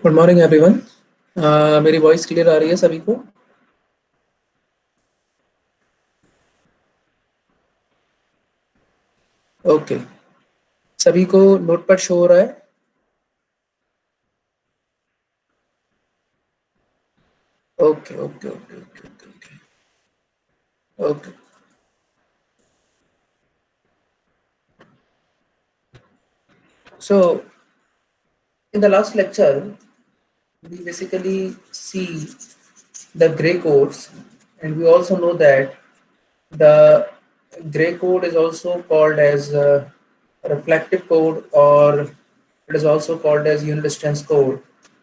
Good morning everyone. मेरी voice clear आ रही है सभी को? ओके। सभी को नोटपैड शो हो रहा है? Okay okay okay okay okay okay. So in the last lecture we basically see the gray codes, and we also know that the gray code is also called as reflective code, or it is also called as unit distance code.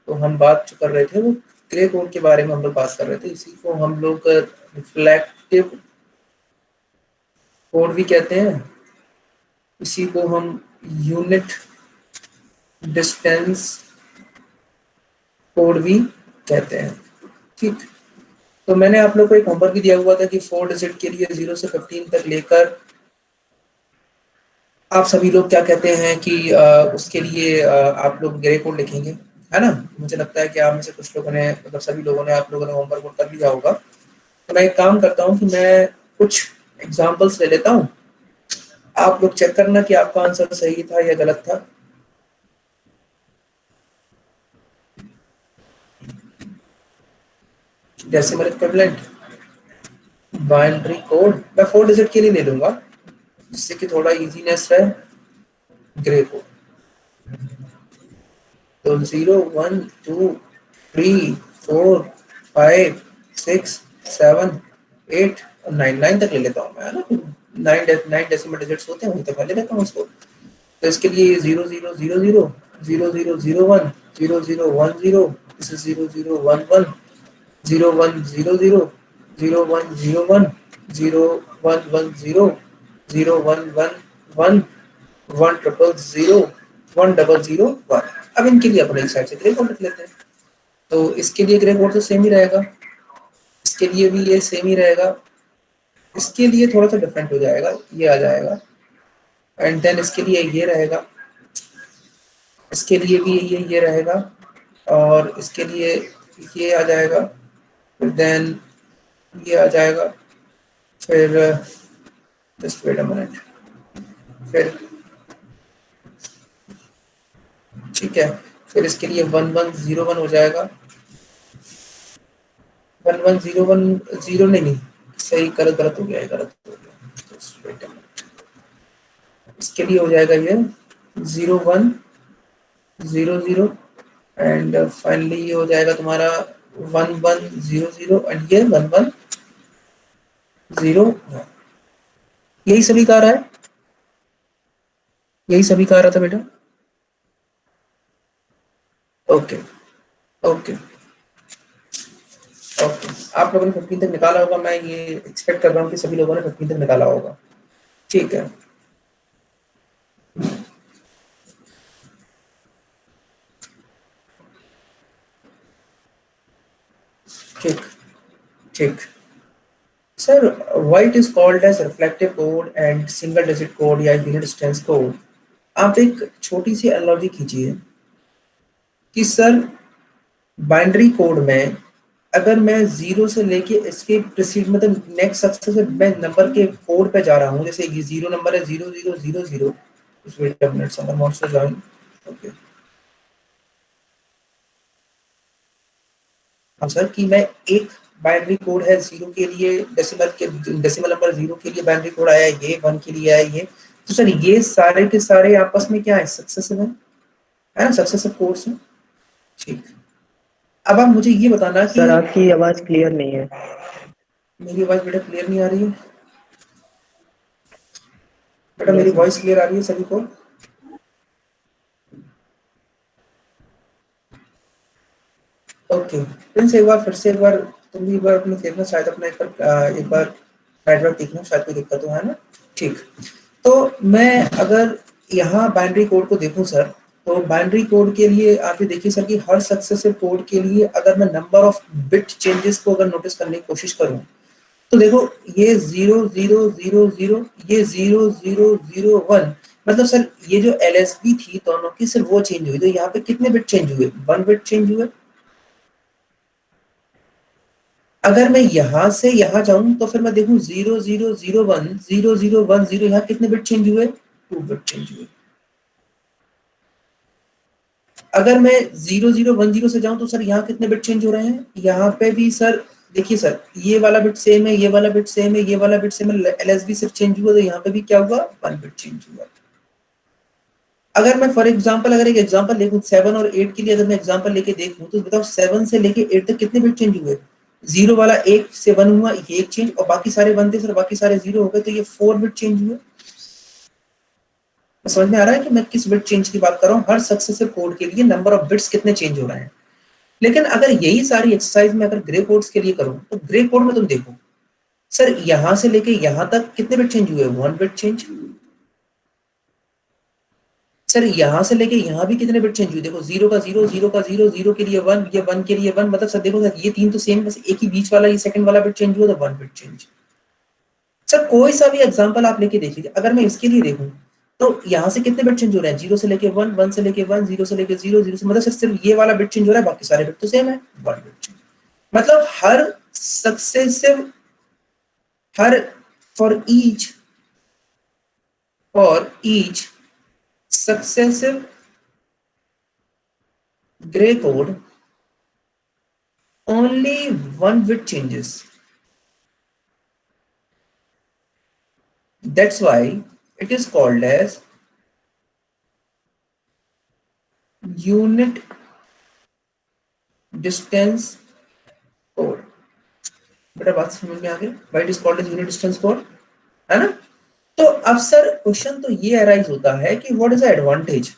तो हम बात जो कर रहे थे वो grey code के बारे में हम लोग बात कर रहे थे। इसी को हम लोग रिफ्लेक्टिव कोड भी कहते हैं, इसी को हम यूनिट डिस्टेंस कोड भी कहते हैं। ठीक। तो मैंने आप लोग को एक होमवर्क भी दिया हुआ था कि 4 डिजिट के लिए 0 से 15 तक लेकर आप सभी लोग क्या कहते हैं कि उसके लिए आप लोग ग्रे कोड लिखेंगे, है ना? मुझे लगता है कि आप में से कुछ लोगों ने, मतलब सभी लोगों ने, आप लोगों ने होमवर्क कर लिया होगा। तो मैं एक काम करता हूँ कि मैं कुछ एग्जांपल्स ले लेता हूँ, आप लोग चेक करना कि आपका आंसर सही था या गलत था। डेसिमल इक्विवेलेंट, बाइनरी कोड, मैं 4 डिजिट के लिए ले लूंगा जिससे कि थोड़ा इजीनेस है। ग्रे कोड तो 0 1 2 3 4 5 6 7 8 और 9 9 तक ले लेता हूँ मैं, है ना? 9 डेसिमल डिजिट्स होते हैं, वहीं तक मैं ले लेता हूँ उसको। तो इसके लिए 0 0 0 0 0 0 0 1 0 0 1 0, this is 0 0 1 1 0 1 0 0 0 1 0 1 0 1 1 0 0 1 1 1 1 ट्रिपल 0 1 डबल 0 1। अब इनके लिए अपने साइड से ग्रे कोड लिख लेते हैं। तो इसके लिए ग्रे कोड तो सेम ही रहेगा, इसके लिए भी ये सेम ही रहेगा, इसके लिए थोड़ा सा डिफरेंट हो जाएगा, ये आ जाएगा, एंड देन इसके लिए ये रहेगा, इसके लिए भी ये रहेगा, और इसके लिए ये आ जाएगा, देन ये आ जाएगा, फिर जस्ट वेट अ मिनट, फिर ठीक है, फिर इसके लिए 1101 हो जाएगा, 1101 नहीं नहीं, सही, गलत गलत हो गया है, गलत हो गया। Just wait a minute. इसके लिए हो जाएगा ये 0100, एंड फाइनली ये हो जाएगा तुम्हारा 1100, एंड ये 1101। यही सभी का आ रहा है, यही सभी का आ रहा था बेटा। ओके ओके ओके, आप लोगों ने 15 तक निकाला होगा, मैं ये एक्सपेक्ट कर रहा हूँ कि सभी लोगों ने 15 तक निकाला होगा। ठीक है, ठीक ठीक। Sir, white is called as reflective code and single digit code या यूनिट डिस्टेंस कोड। आप एक छोटी सी एनालॉजी कीजिए कि सर बाइनरी कोड में अगर मैं 0 से लेके इसके प्रीसीड, मतलब नेक्स्ट सक्सेसिव मैं नंबर के कोड पे जा रहा हूँ, जैसे ये 0 नंबर है 0000, इस wait a minute, someone wants to join. Okay, हाँ सर, कि मैं एक बाइनरी कोड है 0 के लिए, डेसिमल नंबर 0 के लिए बाइनरी कोड आया, ये 1 के लिए आया, ये, तो सर ये सारे के सारे आपस में क्या है, सक्सेसिव है ना, सक्सेसिव कोड्स हैं। ठीक, अब आप मुझे ये बताना कि सर आपकी आवाज क्लियर नहीं है। मेरी आवाज बेटा क्लियर नहीं आ रही है? बेटा मेरी यस सर। वॉइस क्लियर आ रही है सभी को? ओके प्रिंस, एक बार फिर से, एक बार तुम भी एक बार अपने देखना, शायद अपना एक बार नेटवर्क देखना, शायद कोई दिक्कत हो, है ना? ठीक। तो मैं अगर यहाँ बाइनरी कोड को देखूं सर, तो बाइनरी कोड के लिए आप ये देखिए सर कि हर सक्सेसिव कोड के लिए अगर मैं नंबर ऑफ बिट चेंजेस को अगर नोटिस करने की कोशिश करूं, तो देखो ये 0000, ये 0001, मतलब सर ये जो एलएसबी थी दोनों की सिर्फ वो चेंज हुई, तो यहाँ पे कितने बिट चेंज हुए? 1 बिट चेंज हुए। अगर मैं यहां से यहां जाऊं तो फिर मैं देखूं 0001 0010, यहाँ कितने बिट चेंज हुए? 2 बिट चेंज हुए। अगर मैं 0010 से जाऊं तो सर यहाँ कितने बिट चेंज हो रहे हैं? यहाँ पे भी सर देखिए सर, ये वाला बिट सेम है, ये वाला बिट सेम है, ये वाला बिट सेम है, एलएसबी सिर्फ चेंज हुआ, तो यहाँ पे भी क्या हुआ? 1 बिट चेंज हुआ। अगर मैं फॉर एग्जांपल अगर एक एग्जांपल देखूं 7 और 8 के लिए, अगर मैं एग्जांपल लेके देखूं तो बताओ 7 से लेके 8 तक कितने बिट चेंज हुए? जीरो वाला 1 से 1 हुआ, ये एक चेंज, और बाकी सारे 1 थे सर, बाकी सारे 0 हो गए, तो ये 4 बिट चेंज हुए। समझ में आ रहा है कि मैं किस बिट चेंज की बात कर रहा हूँ? हर सक्सेसिव कोड के लिए नंबर ऑफ बिट्स कितने चेंज हो रहे हैं। लेकिन अगर यही सारी एक्सरसाइज में अगर ग्रे कोड्स के लिए करूं तो ग्रे कोड में तुम देखो सर, यहां से लेके यहां तक कितने बिट चेंज हुए? 1 बिट चेंज। सर यहां से लेके यहां भी कितने बिट चेंज हुए? देखो 0 का 0, 0 का 0, 0 के लिए 1, ये 1 के लिए 1, मतलब सर देखो सर ये तीन तो सेम, बस एक ही बीच वाला ये सेकंड वाला बिट चेंज हुआ, तो 1 बिट चेंज। सर कोई सा भी एग्जांपल आप लेके देख लीजिए, अगर मैं इसके लिए देखूं तो यहां से कितने बिट चेंज हो रहे हैं? 0 से लेके 1, 1 से लेके 1, 0 से लेके 0, 0 से, मतलब सिर्फ ये वाला बिट चेंज हो रहा है, बाकी सारे बिट तो सेम है, 1 बिट चेंज। मतलब हर सक्सेसिव, हर for each successive gray code only 1 bit changes. That's why it is called as unit distance code. बेटा बात समझ में आ गई? Why it is called as unit distance code, है ना? तो अब सर क्वेश्चन तो ये अराइज होता है कि what is the advantage?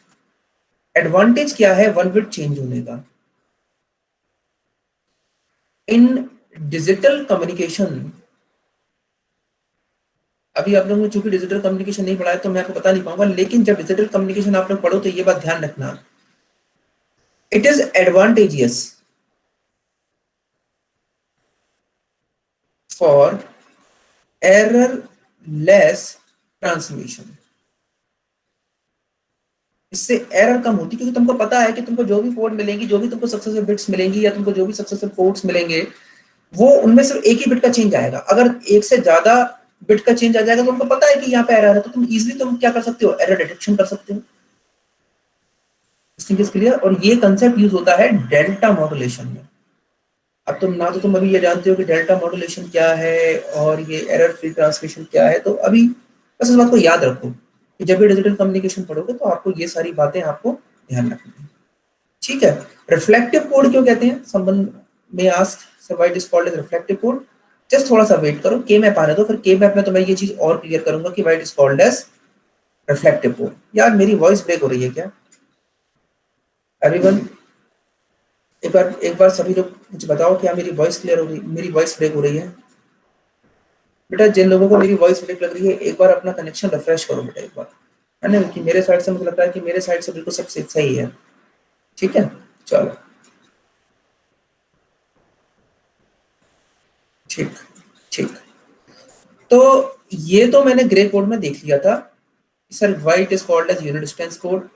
Advantage क्या है 1 बिट चेंज होने का? इन डिजिटल कम्युनिकेशन, अभी आप लोगों ने चूंकि डिजिटल कम्युनिकेशन नहीं पढ़ा है तो मैं आपको बता नहीं पाऊंगा, लेकिन जब डिजिटल कम्युनिकेशन आप लोग पढ़ो तो ये बात ध्यान रखना, it is advantageous for error less transmission. इससे एरर कम होती, क्योंकि तुमको पता है कि तुमको जो भी कोड मिलेंगी, जो भी तुमको सक्सेसिव बिट्स मिलेंगी, या तुमको जो भी सक्सेसिव कोड्स मिलेंगे, वो उनमें सिर्फ एक ही बिट का चेंज आएगा। अगर एक से ज्यादा बिट का चेंज आ जाएगा तो तुमको पता है कि यहाँ पे एरर है, तो तुम इजीली तुम क्या कर सकते हो? एरर डिटेक्शन कर सकते हो। क्लियर? और ये कंसेप्ट यूज होता है डेल्टा मॉड्यूलेशन में। अब तुम ना तो तुम अभी ये जानते हो कि डेल्टा मॉड्यूलेशन क्या है और ये एरर फ्री ट्रांसमिशन क्या है, तो अभी बस इस बात को याद रखो कि जब भी डिजिटल कम्युनिकेशन पढ़ोगे तो आपको ये सारी बातें आपको ध्यान रखनी है। ठीक है? रिफ्लेक्टिव कोड क्यों कहते हैं? संबंध में ask sir why it is called as reflective code. Just थोड़ा सा वेट करो, के मैप आने दो, फिर के मैप में तो मैं ये चीज और क्लियर करूंगा कि why it is called as reflective code. यार मेरी वॉइस ब्रेक हो रही है क्या एवरीवन? एक बार सभी लोग मुझे बताओ, क्या मेरी वॉइस क्लियर हो रही, मेरी वॉइस ब्रेक हो रही है? बेटा जिन लोगों को मेरी वॉइस ब्रेक लग रही है, एक बार अपना कनेक्शन रिफ्रेश करो बेटा एक बार, है ना? कि मेरे साइड से मुझे लगता है कि मेरे साइड से बिल्कुल सब सही है। ठीक है, चलो ठीक ठीक। तो ये तो मैंने ग्रे कोड में देख लिया था sir, white is called as unit distance code.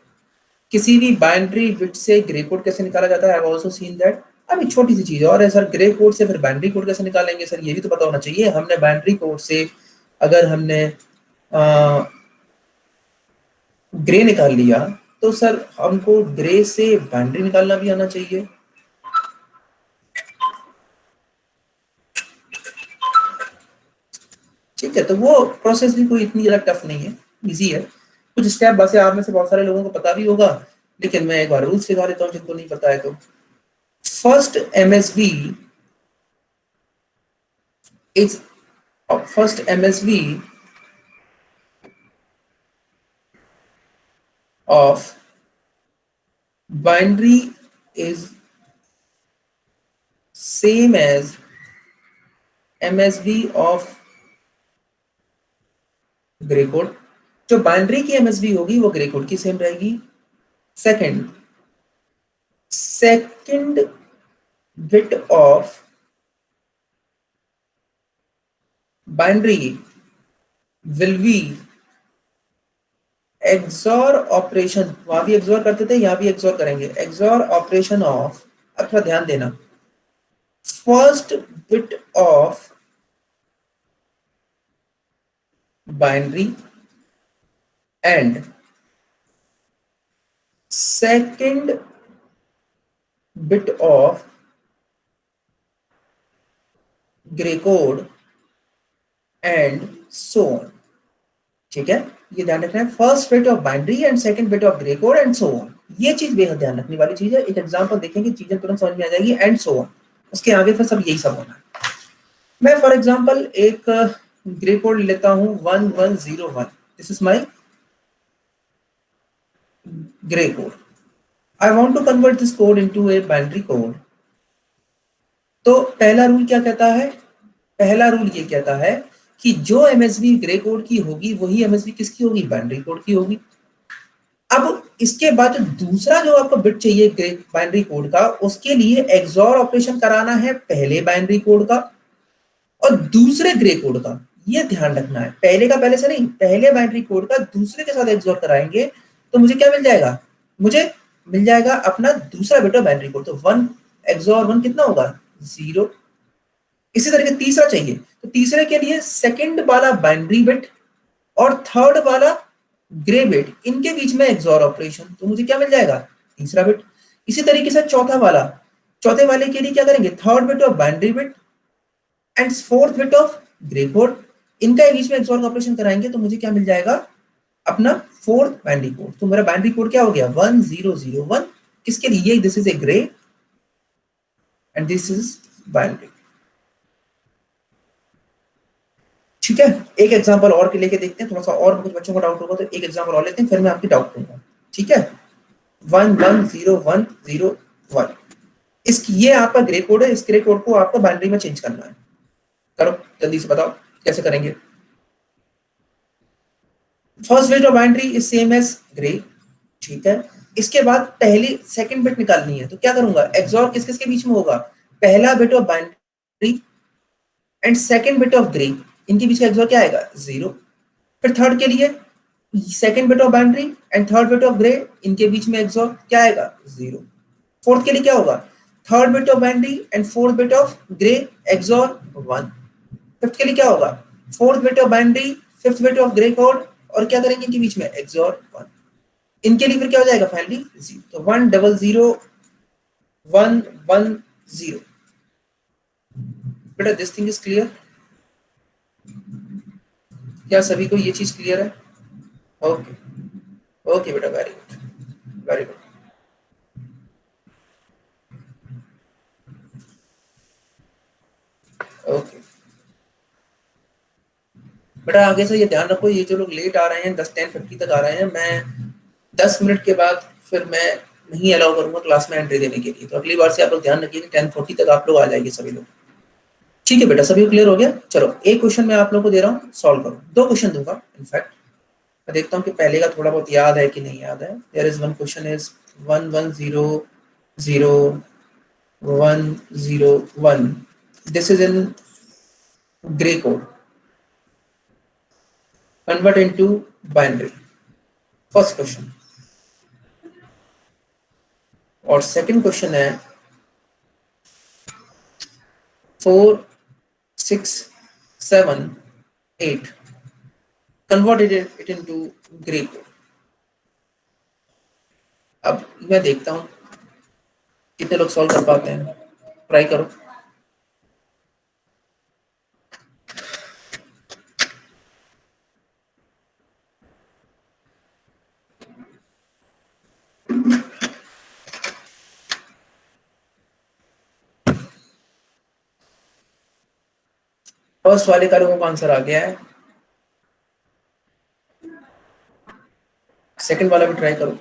किसी भी बाइनरी बिट से ग्रे कोड कैसे निकाला जाता है, I have also seen that. अभी छोटी सी चीज और है सर, ग्रे कोड से फिर बाइनरी कोड कैसे निकालेंगे सर, ये भी तो पता होना चाहिए। हमने बाइनरी कोड से अगर हमने ग्रे निकाल लिया तो सर हमको ग्रे से बाइनरी निकालना भी आना चाहिए। ठीक है, तो वो प्रोसेस भी कोई इतनी ज्यादा टफ नहीं है, इजी है। कुछ स्टेप बस आप में से बहुत सारे लोगों को पता भी होगा, लेकिन मैं एक बार रूल्स सिखा देता हूँ जिनको नहीं पता है तो। First MSB is first MSB of binary is same as MSB of grey code. जो बाइनरी की एमएसबी होगी वो ग्रे कोड की सेम रहेगी। Second bit of binary will be XOR operation, वहां भी एक्सॉर करते थे, यहां भी एक्सॉर करेंगे। एक्सॉर ऑपरेशन ऑफ, अब थोड़ा ध्यान देना, first bit of binary and second bit of grey code and so on. ठीक है, ये ध्यान रखना है, first bit of binary and second bit of grey code and so on. ये चीज बेहद ध्यान रखने वाली चीज है। एक एग्जांपल देखेंगे, चीजें तुरंत समझ में आ जाएगी। एंड सो ऑन, उसके आगे फिर सब यही सब होना है। मैं फॉर एग्जांपल एक ग्रे कोड लेता हूं 1101, this is my Gray code. I want to convert this code into a binary code. तो पहला रूल क्या कहता है? पहला रूल ये कहता है कि जो एमएसबी ग्रे कोड की होगी वही एमएसबी किसकी होगी? बाइनरी कोड की होगी। अब इसके बाद दूसरा जो आपको बिट चाहिए ग्रे बाइनरी कोड का, उसके लिए एक्सॉर ऑपरेशन कराना है पहले बाइनरी कोड का और दूसरे ग्रे कोड का। ये ध्यान रखना है, पहले का पहले से नहीं, पहले बाइनरी कोड का दूसरे के साथ एक्सॉर कराएंगे तो मुझे क्या मिल जाएगा? मुझे मिल जाएगा अपना दूसरा बिट ऑफ बाइनरी कोड। तो 1 एक्सॉर 1 कितना होगा? 0। इसी तरीके तीसरा चाहिए, तो तीसरे के लिए सेकंड वाला बाइनरी बिट और थर्ड वाला ग्रे बिट, इनके बीच में एक्सॉर ऑपरेशन, तो मुझे क्या मिल जाएगा? तीसरा बिट। इसी तरीके से चौथा वाला, चौथे वाले के लिए क्या करेंगे? Third bit of binary bit and fourth bit of grey code, इनका बीच में एक्सॉर ऑपरेशन कराएंगे तो मुझे क्या मिल जाएगा? अपना फोर्थ बाइनरी कोड। तो मेरा बाइनरी कोड क्या हो गया? 1001। किसके लिए? This is A grey and this is binary. ठीक है, एक एग्जांपल और के लेके देखते हैं, थोड़ा सा और कुछ बच्चों को डाउट होगा तो एक एग्जांपल और लेते हैं, फिर मैं आपकी डाउट लूंगा। ठीक है, 110101, इस ये आपका ग्रे कोड है। इस ग्रे कोड को आपको बाइनरी में चेंज करना है। करो जल्दी से, बताओ कैसे करेंगे। First bit of binary is same as Gray. ठीक है, इसके बाद पहली सेकंड बिट निकालनी है, तो क्या करूंगा? एक्सॉर किस किस के बीच में होगा? पहला bit of binary and second bit of grey, इनके बीच का एक्सॉर क्या आएगा? 0। फिर थर्ड के लिए second bit of binary and third bit of grey, इनके बीच में एक्सॉर क्या आएगा? 0। फोर्थ के लिए क्या होगा? Third bit of binary and fourth bit of grey, XOR 1। Fifth के लिए क्या होगा? Fourth bit of binary, fifth bit of grey code, और क्या करेंगे इनके बीच में? एक्सॉर 1। इनके लिए फिर क्या हो जाएगा फाइनली? 0। तो 100110। बेटा दिस थिंग इज क्लियर? क्या सभी को ये चीज क्लियर है? ओके, ओके बेटा, very good, very good. Okay बेटा, आगे से ये ध्यान रखो, ये जो लोग लेट आ रहे हैं 10:50 तक आ रहे हैं, मैं 10 मिनट के बाद फिर मैं नहीं अलाउ करूंगा क्लास में एंट्री देने के लिए। तो अगली बार से आप लोग ध्यान रखिए कि 10:40 तक आप लोग आ जाइए सभी लोग। ठीक है बेटा, सभी क्लियर हो गया? चलो एक क्वेश्चन मैं आप लोगों को दे रहा हूँ, सॉल्व करो। दो क्वेश्चन दूंगा इनफैक्ट, मैं देखता हूँ कि पहले का थोड़ा बहुत याद है कि नहीं याद है। There is one question is 11000101, this is in Gray code, convert into binary, first question. और सेकंड क्वेश्चन है 4678, converted it into Gray code. अब मैं देखता हूं कितने लोग सॉल्व कर पाते हैं, ट्राई करो। फर्स्ट वाले का लोगों का आंसर आ गया है, सेकंड वाला भी ट्राई करो।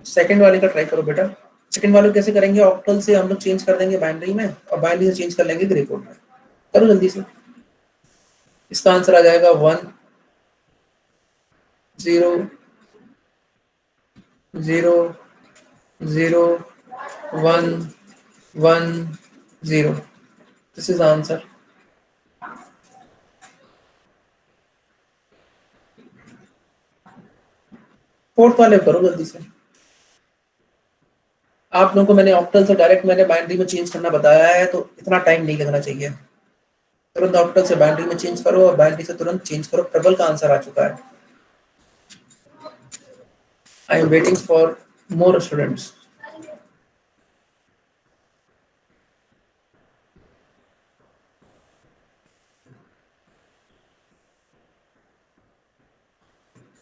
सेकंड वाले का ट्राई करो बेटा, सेकंड वाले कैसे करेंगे, ऑक्टल से हम लोग चेंज कर देंगे बाइनरी में और बाइनरी से चेंज कर लेंगे ग्रे कोड में। करो जल्दी से। इसका आंसर आ जाएगा 1 0 0 0 1 1 0। This is answer. फोर्थ वाले करो जल्दी से। आप लोगों को मैंने ऑक्टल से डायरेक्ट मैंने बाइनरी में चेंज करना बताया है, तो इतना टाइम नहीं लगना चाहिए। तुरंत ऑक्टल से बाइनरी में चेंज करो और बाइनरी से तुरंत चेंज करो। ट्रिपल का आंसर आ चुका है। I am waiting for more students.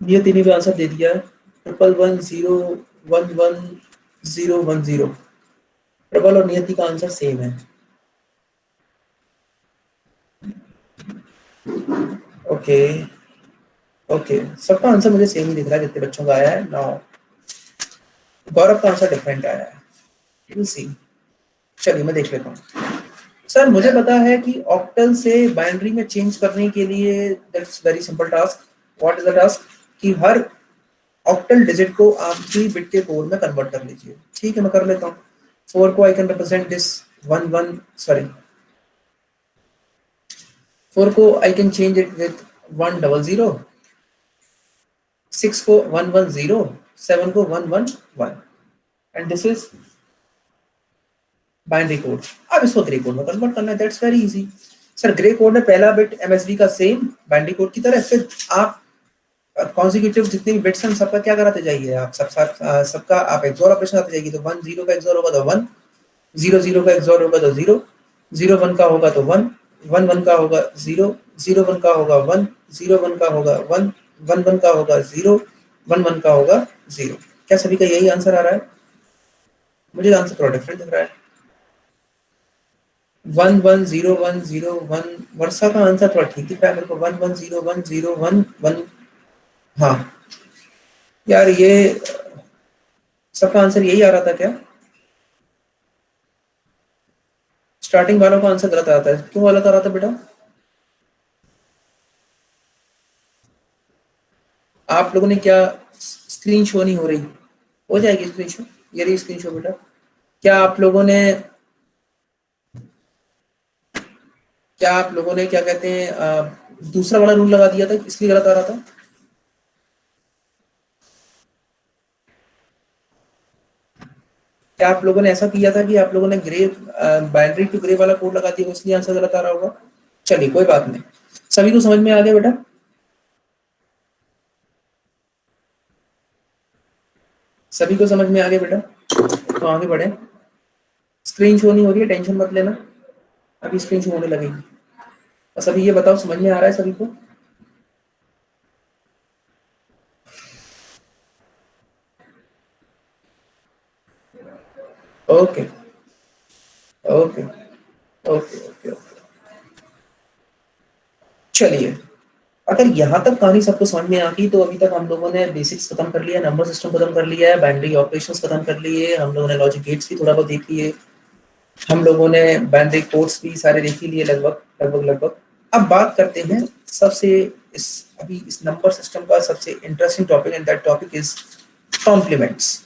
ये तीनों भी आंसर दे दिया है। 111011010। प्रबल और नियति का आंसर सेम है। ओके ओके, सबका आंसर मुझे सेम ही दिख रहा है जितने बच्चों का आया है। नाउ गौरव का आंसर डिफरेंट आया है। You see. चलिए मैं देख लेता हूँ। सर मुझे पता है कि ऑक्टल से बाइनरी में चेंज करने के लिए that's very simple task. What is the task कि हर ऑक्टल डिजिट को आप 3 बिट के कोड में कन्वर्ट कर लीजिए। ठीक है, मैं कर लेता हूँ। 4 को I can represent this 1 1 sorry 4 को I can change it with 100। 6 को 110। 7 को 111 and this is binary code. अब इसको ग्रे कोड में कन्वर्ट करना है। That's very easy. Sir grey code में पहला बिट एमएसबी का सेम बाइनरी कोड की तरह, फिर आप कॉन्जिक्यूटिव जितने भी बिट्स हैं सबका क्या कराते जाइए आप, सबका आप एक्सोर ऑपरेशन आते जाइए। तो 1 0 का एक्सोर होगा तो 1, 0 0 का एक्सोर होगा तो 0, 0 1 का होगा तो 1, 1 1 का होगा 0, 0 1 का होगा 1, 0 1 का होगा 1, 1 1 का होगा 0, 1 1 का होगा 0। क्या सभी का यही आंसर आ रहा है? मुझे आंसर थोड़ा डिफरेंट दिख रहा है। 1 1 0 1 0 1। वर्षा का आंसर थोड़ा ठीक दिख रहा है मेरे को। 1 1 0 1 0 1 1। हाँ यार, ये सबका आंसर यही आ रहा था क्या? स्टार्टिंग वालों का आंसर गलत आता है, क्यों गलत आ रहा था बेटा? आप लोगों ने क्या, स्क्रीन शो नहीं हो रही? हो जाएगी स्क्रीन शो। ये रही स्क्रीन शो बेटा। क्या आप लोगों ने, क्या आप लोगों ने क्या कहते हैं दूसरा वाला रूल लगा दिया था इसलिए गलत आ रहा था? क्या आप लोगों ने ऐसा किया था कि आप लोगों ने ग्रे बाइनरी टू ग्रे वाला कोड लगा दिया इसलिए आंसर गलत आ रहा होगा? चलिए कोई बात नहीं। सभी को समझ में आ गया बेटा? सभी को समझ में आ गया बेटा? तो आगे बढ़े। स्क्रीन शो नहीं हो रही है, टेंशन मत लेना, अभी स्क्रीन शो होने लगेगी। बस अभी ये बताओ समझ में आ रहा है सभी को? Okay okay okay okay okay. चलिए, अगर यहाँ तक कहानी सबको समझ में आ गई तो अभी तक हम लोगों ने बेसिक्स खत्म कर लिया, नंबर सिस्टम खत्म कर लिया है, बाइनरी ऑपरेशंस खत्म कर लिए, हम लोगों ने लॉजिक गेट्स भी थोड़ा बहुत देख लिए, हम लोगों ने बाइनरी कोड्स भी सारे देख ही लिए लगभग लगभग लगभग। अब बात करते हैं सबसे इस अभी इस नंबर सिस्टम का सबसे interesting topic, and that topic is complements.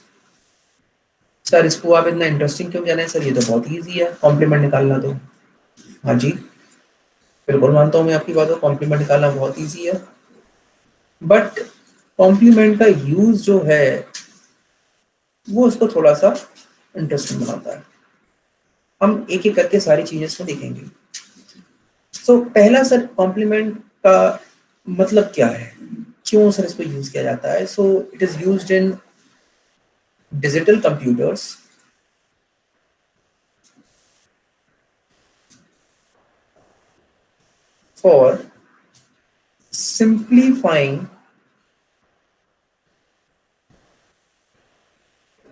Sir इसको आप इतना इंटरेस्टिंग क्यों जाने? सर ये तो बहुत ईजी है कॉम्प्लीमेंट निकालना तो। हाँ जी, बिल्कुल मानता हूँ मैं आपकी बात को, कॉम्प्लीमेंट निकालना बहुत ईजी है, बट कॉम्प्लीमेंट का यूज जो है वो उसको थोड़ा सा इंटरेस्टिंग बनाता है। हम एक एक करके सारी चीजें इसमें देखेंगे। सो पहला सर, कॉम्प्लीमेंट का मतलब क्या है, क्यों सर इसको यूज किया जाता है? So it is used in digital computers for simplifying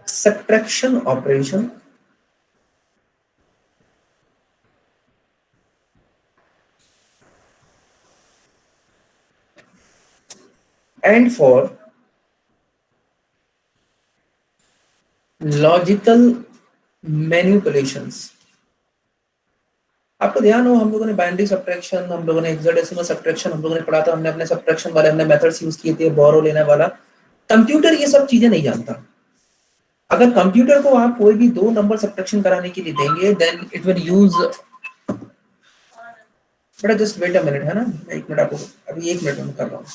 subtraction operation and for logical manipulations. आपको ध्यान हो, हम लोगों ने बाइनरी सब्ट्रैक्शन, हम लोगों ने हेक्साडेसिमल सब्ट्रैक्शन हम लोगों ने पढ़ा था, हमने अपने सब्ट्रैक्शन वाले हमने मेथड्स यूज किए थे, बोरो लेने वाला। कंप्यूटर ये सब चीजें नहीं जानता। अगर कंप्यूटर को आप कोई भी दो नंबर सब्ट्रैक्शन कराने के लिए देंगे, देन इट विल यूज, बेटा जस्ट वेट अ मिनट, है ना, एक मिनट, आपको अभी एक मिनट में कर रहा हूँ।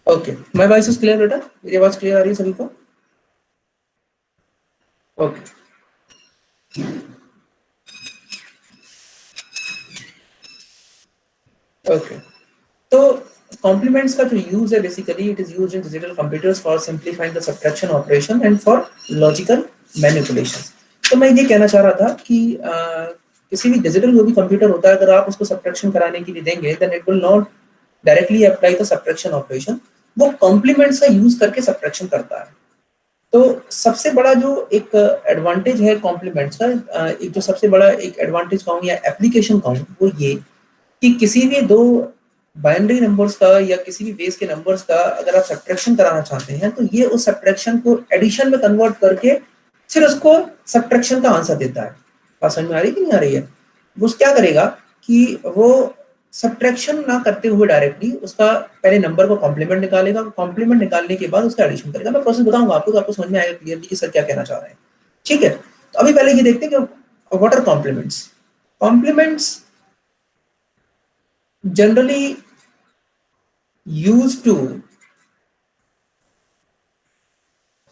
Okay, my voice is clear बेटा? मेरी आवाज क्लियर आ रही है सभी को? Okay, okay. तो कॉम्प्लीमेंट्स का जो यूज है, basically it is used in digital computers for simplifying the subtraction operation and for logical manipulation. तो मैं ये कहना चाह रहा था कि किसी भी डिजिटल जो भी कंप्यूटर होता है, अगर आप उसको सब्ट्रैक्शन कराने के लिए देंगे, then it will not directly apply the subtraction operation, वो कॉम्प्लीमेंट्स का यूज करके सब्ट्रैक्शन करता है। तो सबसे बड़ा जो एक एडवांटेज है कॉम्प्लीमेंट्स का, एक जो सबसे बड़ा एक एडवांटेज कहूँ या एप्लीकेशन कहूँ, वो ये कि किसी भी दो बाइनरी नंबर्स का या किसी भी बेस के नंबर्स का अगर आप सब्ट्रैक्शन कराना चाहते हैं, तो ये उस सब्ट्रैक्शन को एडिशन में कन्वर्ट करके फिर उसको सब्ट्रैक्शन का आंसर देता है। बात समझ में आ रही है कि नहीं आ रही है? वो क्या करेगा कि वो सब्ट्रैक्शन ना करते हुए डायरेक्टली उसका पहले नंबर को कॉम्प्लीमेंट निकालेगा, कॉम्प्लीमेंट निकालने के बाद उसका एडिशन करेगा। मैं प्रोसेस बताऊंगा आपको, तो आपको समझ में आएगा क्लियरली कि सर क्या कहना चाह रहे हैं। ठीक है, तो अभी पहले ये देखते हैं कि what are complements. Complements generally used to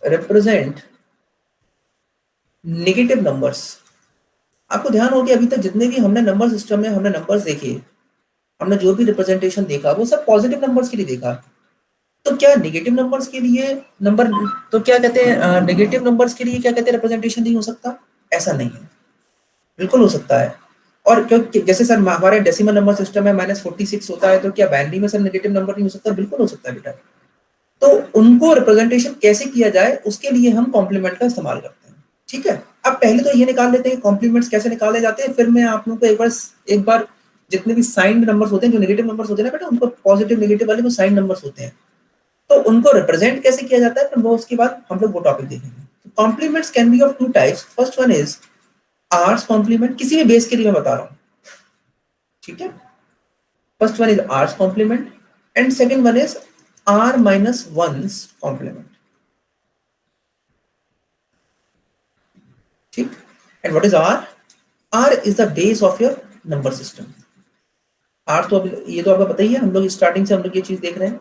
represent negative numbers. आपको ध्यान हो कि अभी तक जितने भी हमने नंबर सिस्टम में हमने नंबर्स देखे, हमने जो भी रिप्रेजेंटेशन देखा, वो सब पॉजिटिव नंबर्स के लिए देखा। तो क्या नेगेटिव नंबर्स के लिए नंबर, तो क्या कहते हैं, नेगेटिव नंबर्स के लिए क्या कहते हैं, रिप्रेजेंटेशन नहीं हो सकता? ऐसा नहीं है, बिल्कुल हो सकता है। और क्योंकि जैसे सर हमारे डेसिमल नंबर सिस्टम में -46 होता है, तो क्या बाइनरी में सर नेगेटिव नंबर नहीं हो सकता? बिल्कुल हो सकता है बेटा। तो उनको रिप्रेजेंटेशन कैसे किया जाए, उसके लिए हम कॉम्प्लीमेंट का इस्तेमाल करते हैं। ठीक है, अब पहले तो ये निकाल लेते हैं कॉम्प्लीमेंट्स कैसे निकाले जाते हैं, फिर मैं आप लोगों को एक बार जितने भी साइंड नंबर्स होते हैं, जो नेगेटिव नंबर्स होते हैं ना बेटा, उनको पॉजिटिव नेगेटिव वाले वो साइंड नंबर्स होते हैं, तो उनको रिप्रेजेंट कैसे किया जाता है, फिर वो उसके बाद हम लोग वो टॉपिक देखेंगे। Complements can be of two types. First one is r's complement, किसी भी बेस के लिए मैं बता रहा हूँ। ठीक है, first one is r's complement and second one is r minus 1's complement. ठीक, and what is r? r is the base of your number system. r तो अब ये तो आपको पता ही है, हम लोग स्टार्टिंग से हम लोग ये चीज देख रहे हैं।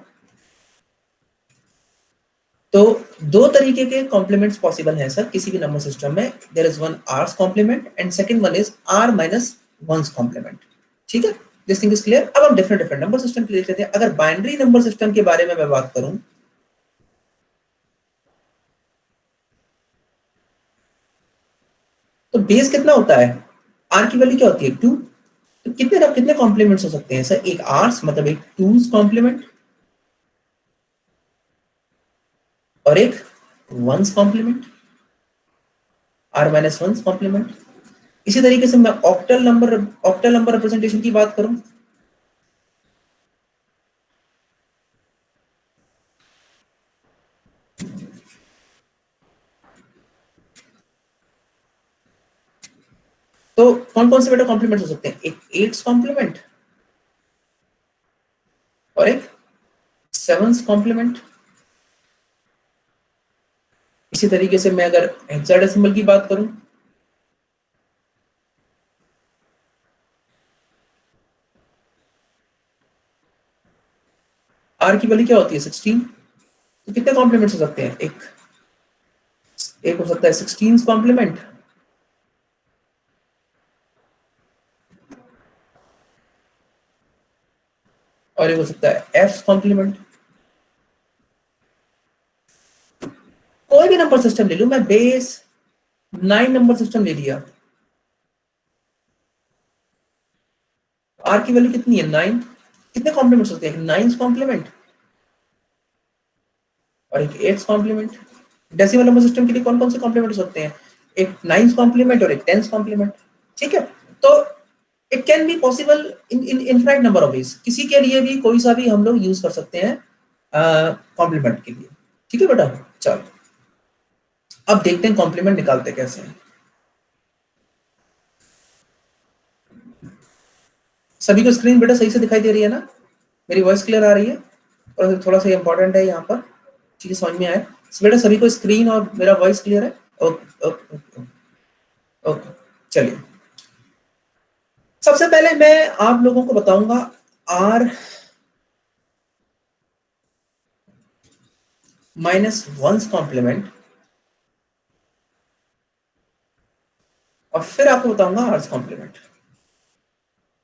तो दो तरीके के कॉम्प्लीमेंट्स पॉसिबल हैं सर किसी भी नंबर सिस्टम में। There is one r's complement and second one is r minus 1's complement. ठीक है, दिस थिंग इज क्लियर। अब हम डिफरेंट डिफरेंट नंबर सिस्टम के लिए लेते हैं। अगर बाइनरी नंबर सिस्टम के बारे में मैं बात करूं, तो बेस कितना होता है, आर की वैल्यू क्या होती है, 2। तो कितने कॉम्प्लीमेंट्स हो सकते हैं सर? एक आर्स मतलब एक 2's कॉम्प्लीमेंट और एक 1's complement, are minus 1's complement. इसी तरीके से मैं ऑक्टल नंबर रिप्रेजेंटेशन की बात करूं, तो कौन कौन से बेटा कॉम्प्लीमेंट हो सकते हैं? एक 8's कॉम्प्लीमेंट और एक 7's कॉम्प्लीमेंट। इसी तरीके से मैं अगर हेक्साडेसिमल की बात करूं, आर की वैल्यू क्या होती है, 16। तो कितने कॉम्प्लीमेंट्स हो सकते हैं? एक हो सकता है 16's कॉम्प्लीमेंट और ये हो सकता है एफ कॉम्प्लीमेंट। कोई भी नंबर सिस्टम ले लूं मैं, बेस 9 नंबर सिस्टम ले लिया, आर की वैल्यू कितनी है 9, कितने कॉम्प्लीमेंट होते हैं, 9 कॉम्प्लीमेंट और एक 8 कॉम्प्लीमेंट। डेसिमल नंबर सिस्टम के लिए कौन कौन से कॉम्प्लीमेंट होते हैं, एक 9 कॉम्प्लीमेंट और एक 10 कॉम्प्लीमेंट। ठीक है, तो it can be possible in infinite number of ways, किसी के लिए भी कोई सा भी हम लोग यूज कर सकते हैं कॉम्प्लीमेंट के लिए। ठीक है बेटा, चलो अब देखते हैं कॉम्प्लीमेंट निकालते कैसे हैं। सभी को स्क्रीन बेटा सही से दिखाई दे रही है ना, मेरी वॉइस क्लियर आ रही है, और थोड़ा सा इंपॉर्टेंट है यहाँ पर चीजें समझ में आए। बेटा सभी को स्क्रीन और मेरा वॉइस क्लियर है? ओके ओके ओके ओके, चलिए सबसे पहले मैं आप लोगों को बताऊंगा r माइनस वंस कॉम्प्लीमेंट, और फिर आपको बताऊंगा आर्स कॉम्प्लीमेंट।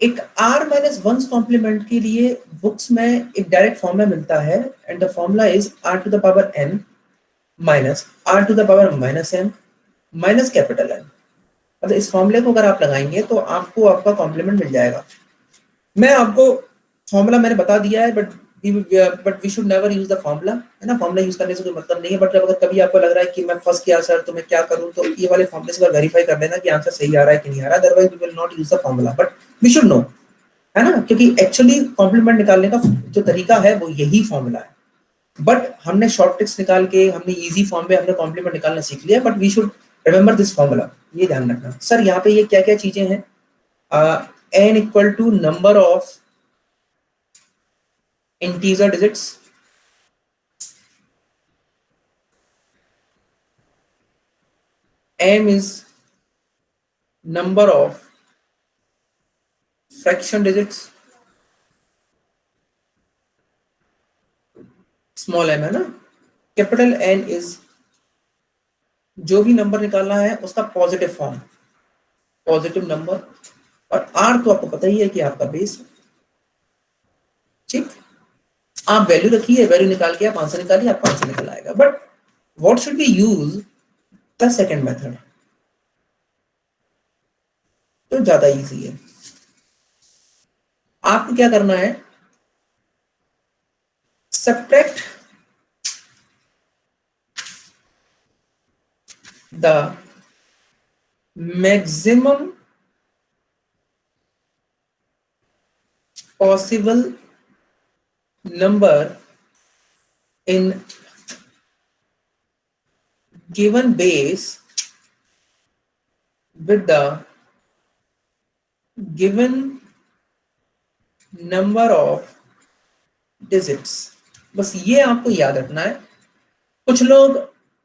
एक r माइनस वंस कॉम्प्लीमेंट के लिए बुक्स में एक डायरेक्ट फॉर्मूला मिलता है, and the formula is r to the power n minus r to the power minus m minus capital N। मतलब इस फॉर्मूले को अगर आप लगाएंगे तो आपको आपका कॉम्प्लीमेंट मिल जाएगा। मैं आपको फॉर्मूला मैंने बता दिया है, but we should never use the formula, है ना। फॉर्मूला यूज करने से कोई मतलब नहीं है, बट अगर कभी आपको लग रहा है कि मैं फंस गया सर तो मैं क्या करूं, तो ये वाले फॉर्मूले से वेरीफाई कर लेना कि आंसर सही आ रहा है कि नहीं आ रहा, otherwise we will not use the formula, but we should know, है ना, क्योंकि एक्चुअली कॉम्प्लीमेंट निकालने का जो तरीका है वो यही फॉर्मूला है। बट हमने शॉर्ट ट्रिक्स निकाल के, हमने इजी फॉर्म में हमने कॉम्प्लीमेंट निकालना सीख लिया, but we should remember this formula, ये ध्यान रखना। सर यहाँ पे ये क्या क्या चीजें हैं, n equal to number of integer digits, m is number of fraction digits, small m है ना, कैपिटल N is जो भी नंबर निकालना है उसका पॉजिटिव फॉर्म, पॉजिटिव नंबर, और r तो आपको पता ही है कि आपका बेस। ठीक, आप वैल्यू रखिए, वैल्यू निकाल के आप आंसर निकालिए, आपका आंसर निकल आएगा। But what should be use the second method, तो ज्यादा इजी है। आपको क्या करना है, subtract the maximum possible number in given base with the given number of digits। बस ये आपको याद रखना है। कुछ लोग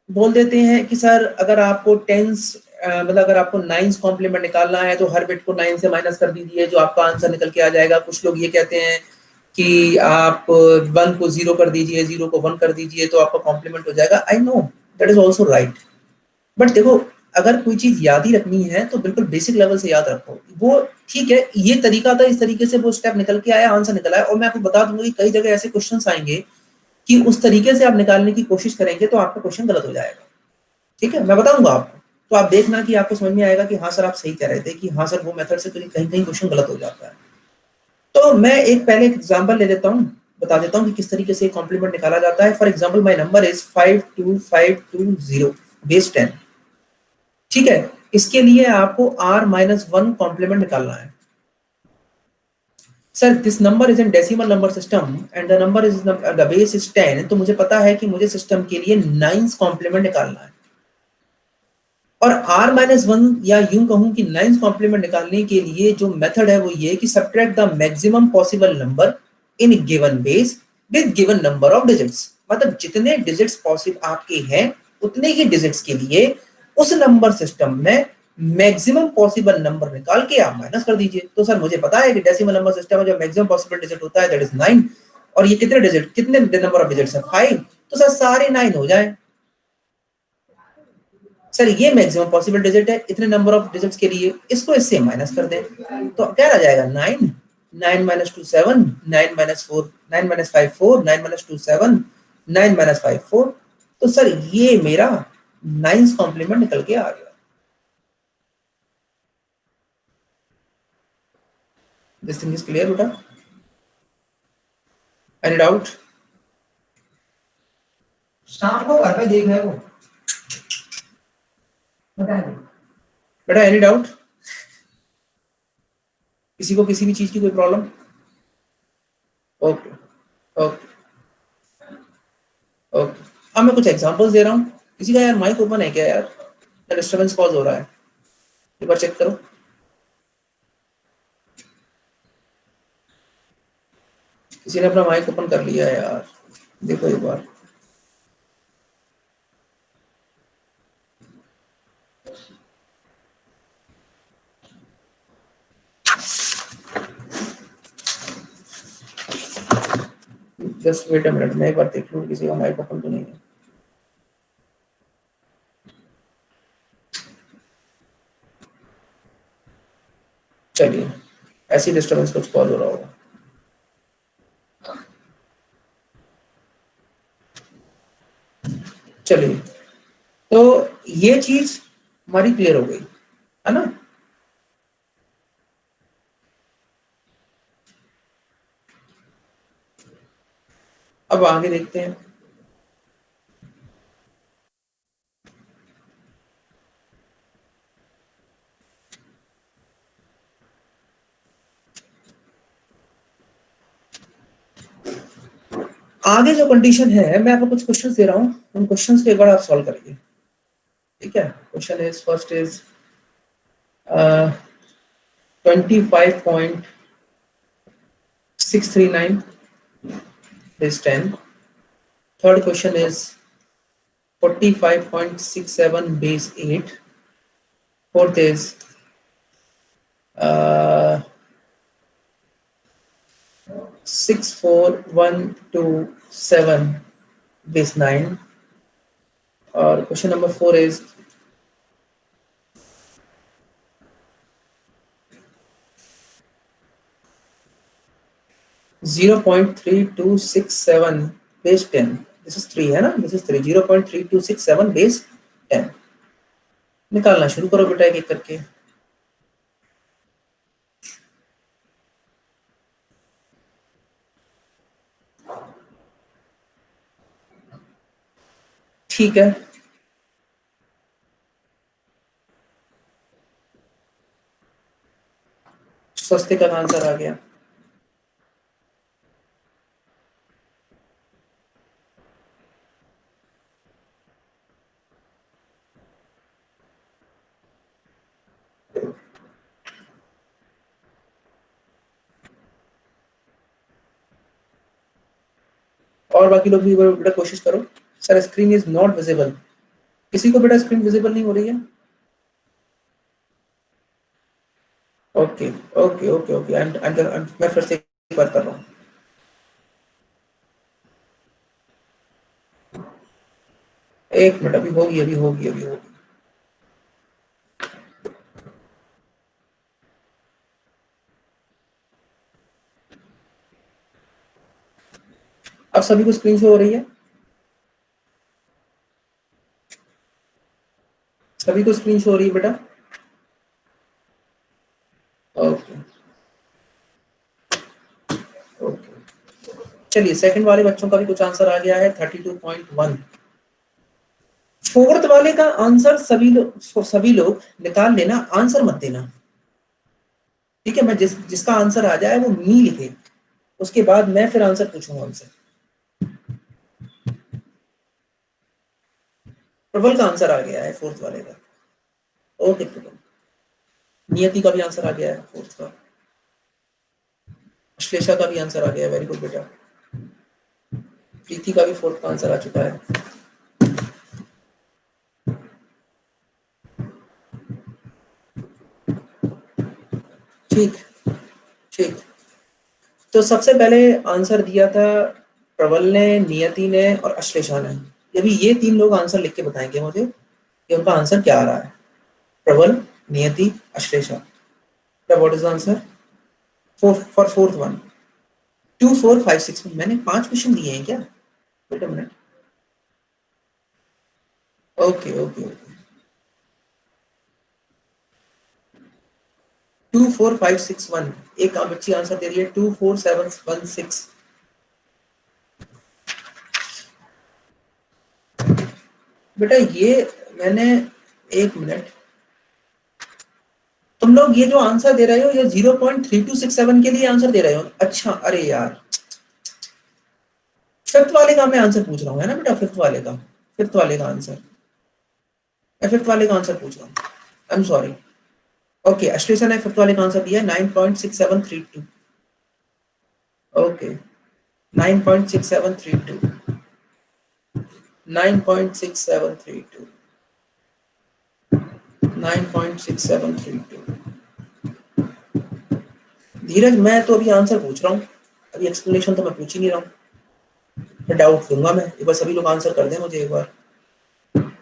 बोल देते हैं कि सर अगर आपको टेंस मतलब अगर आपको नाइन्स कॉम्प्लीमेंट निकालना है तो हर बिट को 9 से माइनस कर दीजिए, जो आपका आंसर निकल के आ जाएगा। कुछ लोग ये कहते हैं कि आप 1 को 0 कर दीजिए, 0 को 1 कर दीजिए तो आपका कॉम्प्लीमेंट हो जाएगा। I know that is also right, but देखो अगर कोई चीज याद ही रखनी है तो बिल्कुल बेसिक लेवल से याद रखो, वो ठीक है। ये तरीका था, इस तरीके से वो स्टेप निकल के आया, आंसर निकला है। और मैं आपको बता दूंगा कि कई जगह ऐसे क्वेश्चंस आएंगे कि उस तरीके से आप निकालने की कोशिश करेंगे तो आपका क्वेश्चन गलत हो जाएगा। ठीक है, मैं बताऊंगा आपको, तो आप देखना कि आपको समझ में आएगा कि हाँ सर आप सही कह रहे थे, कि हाँ सर वो मेथड से कहीं कहीं क्वेश्चन गलत हो जाता है। तो मैं एक पहले एग्जांपल ले लेता हूँ, बता देता हूँ कि किस तरीके से कॉम्प्लीमेंट निकाला जाता है। For example my number is 52520 base 10। ठीक है, इसके लिए आपको r-1 कॉम्प्लीमेंट निकालना है। Sir this number is in decimal number system and the number is the base is 10, तो मुझे पता है कि मुझे सिस्टम के लिए 9 कॉम्प्लीमेंट निकालना है। और r-1 या यूं कहूं कि 9 कॉम्प्लीमेंट निकालने के लिए जो मेथड है वो ये कि subtract the maximum possible number in given base with given number of digits. मतलब जितने डिजिट्स पॉसिबल आपके हैं उतने ही डिजिट्स के लिए उस नंबर सिस्टम में मैक्सिमम पॉसिबल नंबर निकाल के आप माइनस कर दीजिए। तो सर मुझे पता है कि डेसिमल नंबर सिस्टम में जो मैक्सिमम पॉसिबल डिजिट होता है दैट इज 9, और ये कितने डिजिट, कितने नंबर ऑफ डिजिट्स है 5, तो सर सारे 9 हो जाए। सर ये मैक्सिमम पॉसिबल डिजिट है इतने नंबर ऑफ डिजिट्स के लिए, इसको इससे माइनस कर दें तो क्या आ जाएगा 9। 9 minus 2 7, 9 minus 4, 9 minus 5 4, 9 minus 2 7, 9 minus 5 4। तो सर ये मेरा 9th कॉम्प्लीमेंट निकल के आ गया। दिस थिंग इज क्लियर बेटा? Any doubt? शाम को घर पे देख रहे हो बेटा, एनी डाउट? किसी को किसी भी चीज की कोई प्रॉब्लम? Okay okay okay. अब मैं कुछ एग्जांपल्स दे रहा हूँ। किसी का यार माइक ओपन है क्या यार? डिस्टर्बेंस कॉज हो रहा है, एक बार चेक करो। किसी ने अपना माइक ओपन कर लिया है यार, देखो एक बार। जस्ट वेट अ मिनट, मैं एक बार देख लूँ किसी का माइक ओपन तो नहीं है। चलिए, ऐसी डिस्टर्बेंस कुछ कॉल हो रहा होगा। चलिए, तो ये चीज हमारी क्लियर हो गई है ना। अब आगे देखते हैं। आगे जो कंडीशन है, मैं आपको कुछ क्वेश्चंस दे रहा हूँ, उन क्वेश्चंस को एक बार आप सॉल्व करिए, ठीक है। Question is first is 25.639 is 10. Third question is 45.67 base 8. Fourth is 64127 base 9. और question number 4 is 0.3267 base 10. This is 3 है ना, दिस इज 3, 0.3267 base 10। निकालना शुरू करो बेटा एक एक करके। ठीक है, सस्ते का आंसर आ गया। और बाकी लोग भी बेटा कोशिश करो। Sir screen is not visible, किसी को बेटा स्क्रीन विजिबल नहीं हो रही है? ओके ओके ओके ओके, मैं फिर से एक बार कर रहा हूँ। एक मिनट, अभी होगी अभी होगी अभी होगी। अब सभी को स्क्रीन शो हो रही है? सभी को स्क्रीन शो हो रही है बेटा? Okay okay. चलिए, सेकंड वाले बच्चों का भी कुछ आंसर आ गया है 32.1। फोर्थ वाले का आंसर सभी लोग निकाल लेना, आंसर मत देना, ठीक है। मैं जिसका आंसर आ जाए वो मी लिखे, उसके बाद मैं फिर आंसर पूछूंगा उनसे। प्रबल का आंसर आ गया है फोर्थ वाले का। ओके प्रबल। नियति का भी आंसर आ गया है फोर्थ का। अश्लेषा का भी आंसर आ गया है, वेरी गुड बेटा। प्रीति का भी फोर्थ का आंसर आ चुका है। ठीक ठीक। तो सबसे पहले आंसर दिया था प्रबल ने, नियति ने और अश्लेषा ने। अभी ये 3 लोग आंसर लिख के बताएंगे मुझे कि उनका आंसर क्या आ रहा है। प्रबल, नियति, Ashlesha. What is the answer? For fourth one 2 4 5 6 मैंने 5 क्वेश्चन दिए हैं क्या? Wait a minute, okay okay okay 2 4 5 6 1 एक बच्ची आंसर दे रही है 2 4 7 1 6। बेटा ये मैंने, एक मिनट, तुम लोग ये जो आंसर दे रहे हो ये 0.3267 के लिए आंसर दे रहे हो? अच्छा, अरे यार फिफ्थ वाले का मैं आंसर पूछ रहा हूँ, है ना बेटा? फिफ्थ वाले का आंसर, मैं फिफ्थ वाले का आंसर पूछ रहा हूँ, I am sorry. Okay, Ashlesha ने फिफ्थ वाले का आंसर दिया 9.6732। ओके 9.6732, 9.6732, 9.6732। धीरज मैं तो अभी आंसर पूछ रहा हूँ, अभी एक्सप्लेनेशन तो मैं पूछ ही नहीं रहा हूँ, मैं डाउट दूंगा। मैं एक बार सभी लोग आंसर कर दें मुझे एक बार।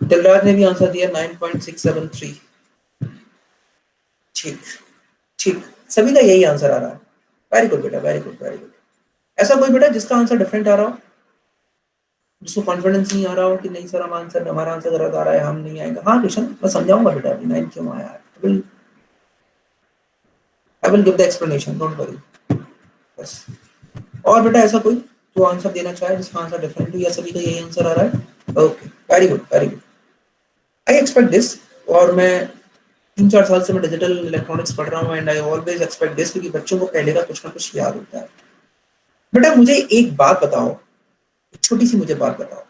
दिलराज ने भी आंसर दिया 9.673। ठीक ठीक, सभी का यही आंसर आ रहा है। वेरी गुड बेटा, वेरी गुड वेरी गुड। ऐसा कोई बेटा जिसका आंसर डिफरेंट आ रहा हो, जिसको कॉन्फिडेंस नहीं आ रहा हो कि नहीं सर हम आंसर, हमारा आंसर गलत आ रहा है, हम नहीं आएगा? हाँ किशन, मैं समझाऊंगा बेटा अभी 9 क्यों आया है। I will give the explanation, don't worry. बस, और बेटा ऐसा कोई जो आंसर देना चाहे जिसका आंसर डिफरेंट हो, या सभी का यही आंसर आ रहा है? Okay very good very good, I expect this. और मैं 3-4 साल से मैं डिजिटल इलेक्ट्रॉनिक्स पढ़ रहा हूँ and I always expect this, क्योंकि बच्चों को पहले का कुछ ना कुछ याद होता है। बेटा मुझे एक बात बताओ, छोटी सी मुझे बात बताओ,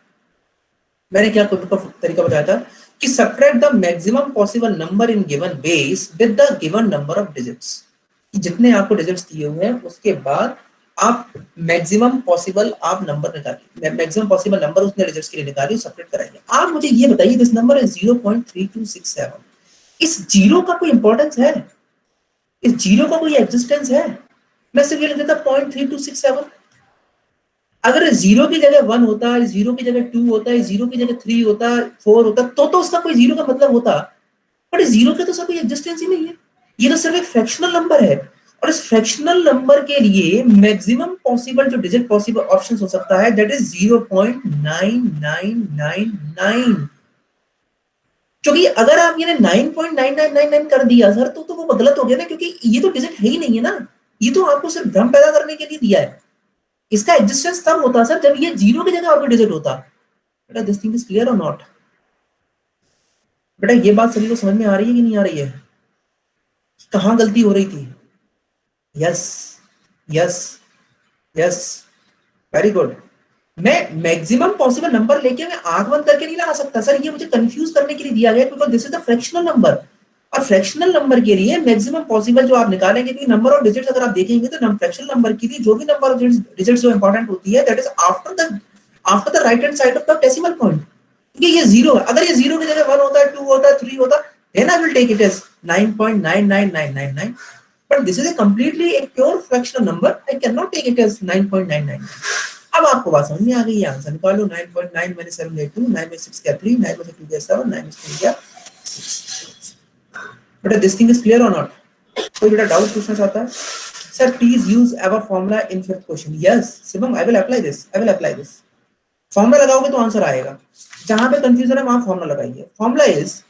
मैंने क्या कोई तरीका बताया था कि subtract the maximum possible number in given base with the given number of digits. जितने आपको डिजिट्स दिए हुए हैं उसके बाद आप मैक्सिमम पॉसिबल आप नंबर निकालिए, मैक्सिमम पॉसिबल नंबर उतने डिजिट्स के लिए निकालिए, सब्ट्रैक्ट कराइए। आप मुझे ये बताइए, दिस नंबर इज 0.3267, इस जीरो का कोई इंपॉर्टेंस है? इस जीरो का कोई एग्जिस्टेंस है? मैं सिर्फ ये लिख देता 0.3267। अगर जीरो की जगह 1 होता, जीरो की जगह 2 होता, जीरो की जगह 3 होता, 4 होता, तो उसका कोई जीरो का मतलब होता। बट जीरो के तो सब कोई एग्जिस्टेंस ही नहीं है, ये तो सिर्फ एक फ्रैक्शनल नंबर है। और इस फ्रैक्शनल नंबर के लिए मैक्सिमम पॉसिबल जो डिजिट पॉसिबल ऑप्शन हो सकता है दैट इज 0.9999। क्योंकि अगर आप ये 9.9999 कर दिया सर तो वो गलत हो गया ना, क्योंकि ये तो डिजिट है ही नहीं है ना, ये तो आपको सिर्फ भ्रम पैदा करने के लिए दिया है। इसका एग्जिस्टेंस तब होता सर जब ये जीरो की जगह और कोई डिजिट होता। बेटा दिस थिंग इज क्लियर और नॉट? बेटा ये बात सभी को समझ में आ रही है कि नहीं आ रही है? कहां गलती हो रही थी? Yes yes yes, very good. मैं मैक्सिमम पॉसिबल नंबर लेके मैं आंख बंद करके नहीं लगा सकता सर, ये मुझे कंफ्यूज करने के लिए दिया गया, because this is the fractional number. और फ्रैक्शनल नंबर के लिए मैक्सिमम पॉसिबल जो आप निकालेंगे, क्योंकि नंबर ऑफ डिजिट्स अगर आप देखेंगे तो फ्रैक्शनल नंबर के लिए जो भी नंबर ऑफ डिजिट्स जो इंपॉर्टेंट होती है that is after the right hand side of the decimal point. क्योंकि ये जीरो है, अगर ये जीरो की जगह 1 होता है, 2 होता है, 3 होता, then I will take it as 9.99999। But this is a completely a pure fractional number, I can not take it as 9.99। अब आपको बात समझ में आ गई है, आंसर निकालो। 9.9 मैंने 7 गया 2, 9 में 6 गया 3, 9 में 2 गया 7, 9 में 3 गया 6। बेटा दिस थिंग इज क्लियर और नॉट? कोई बेटा डाउट पूछना चाहता है? Sir please use ever formula in fifth question. Yes Shivam, I will apply this, I will apply this. Formula लगाओगे तो आंसर आएगा, जहां पे कंफ्यूजन है वहां फॉर्मूला लगाइए। Formula is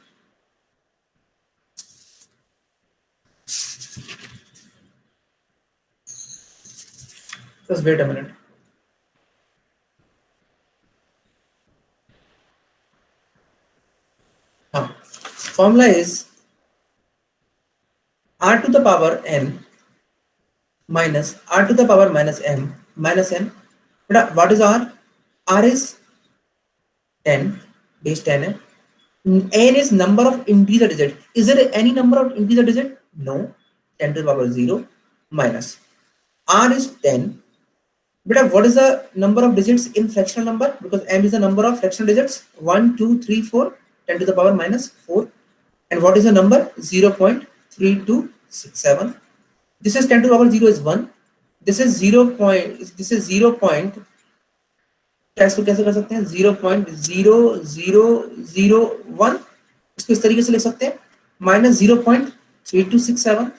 just wait a minute. Formula is r to the power n minus r to the power minus m minus n. But what is r? R is 10, base 10 है. N is number of integer digit. Is there any number of integer digit? No. 10 to the power 0 minus r is 10. But what is the number of digits in fractional number? Because m is the number of fractional digits. 1, 2, 3, 4. 10 to the power minus 4. And what is the number? 0.3267. This is 10 to the power 0 is 1. This is 0. This is 0. इसको कैसे कर सकते हैं? 0.0001 इसको इस तरीके से लिख सकते हैं, माइनस 0.3267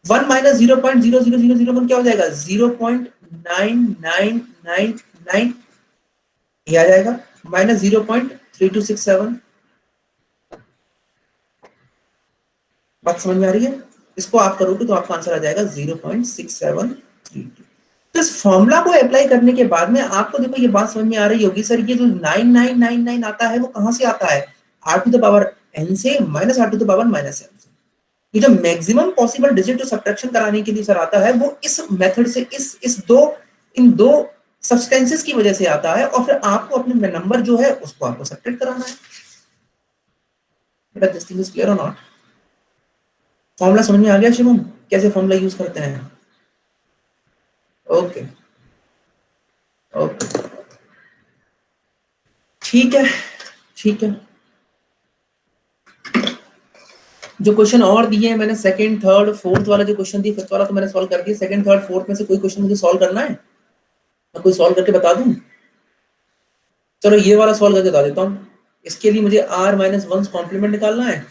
1 माइनस 0.00001 क्या हो जाएगा? 0.9999, ये आ जाएगा, माइनस 0.3267। बात समझ में आ रही है? इसको आप करोगे तो आपका आंसर आ जाएगा 0.6732। तो इस फॉर्मूला को अप्लाई करने के बाद में आपको देखो ये बात समझ में आ रही होगी, सर ये जो 9999 आता है वो कहां से आता है? r to the power n से minus r to the power minus n से। ये जो मैक्सिमम पॉसिबल डिजिट जो सब्ट्रैक्शन कराने के लिए सर आता है वो इस मेथड से, इन दो सब्सटेंसेस की वजह से आता है, और फिर आपको अपने नंबर जो है उसको आपको सब्ट्रैक्ट कराना है। बेटा दिस थिंग इज क्लियर और नॉट? फॉर्मूला समझ में आ गया शिवम, कैसे फॉर्मूला यूज करते हैं? ओके ओके, ठीक है ठीक है। जो क्वेश्चन और दिए हैं मैंने, सेकंड थर्ड फोर्थ वाला जो क्वेश्चन दिए, फिफ्थ वाला तो मैंने सॉल्व कर दिया। सेकंड थर्ड फोर्थ में से कोई क्वेश्चन मुझे सॉल्व करना है, मैं कोई सॉल्व करके बता दूं? चलो ये वाला सॉल्व करके बता देता हूँ। इसके लिए मुझे r माइनस 1 कॉम्प्लीमेंट निकालना है,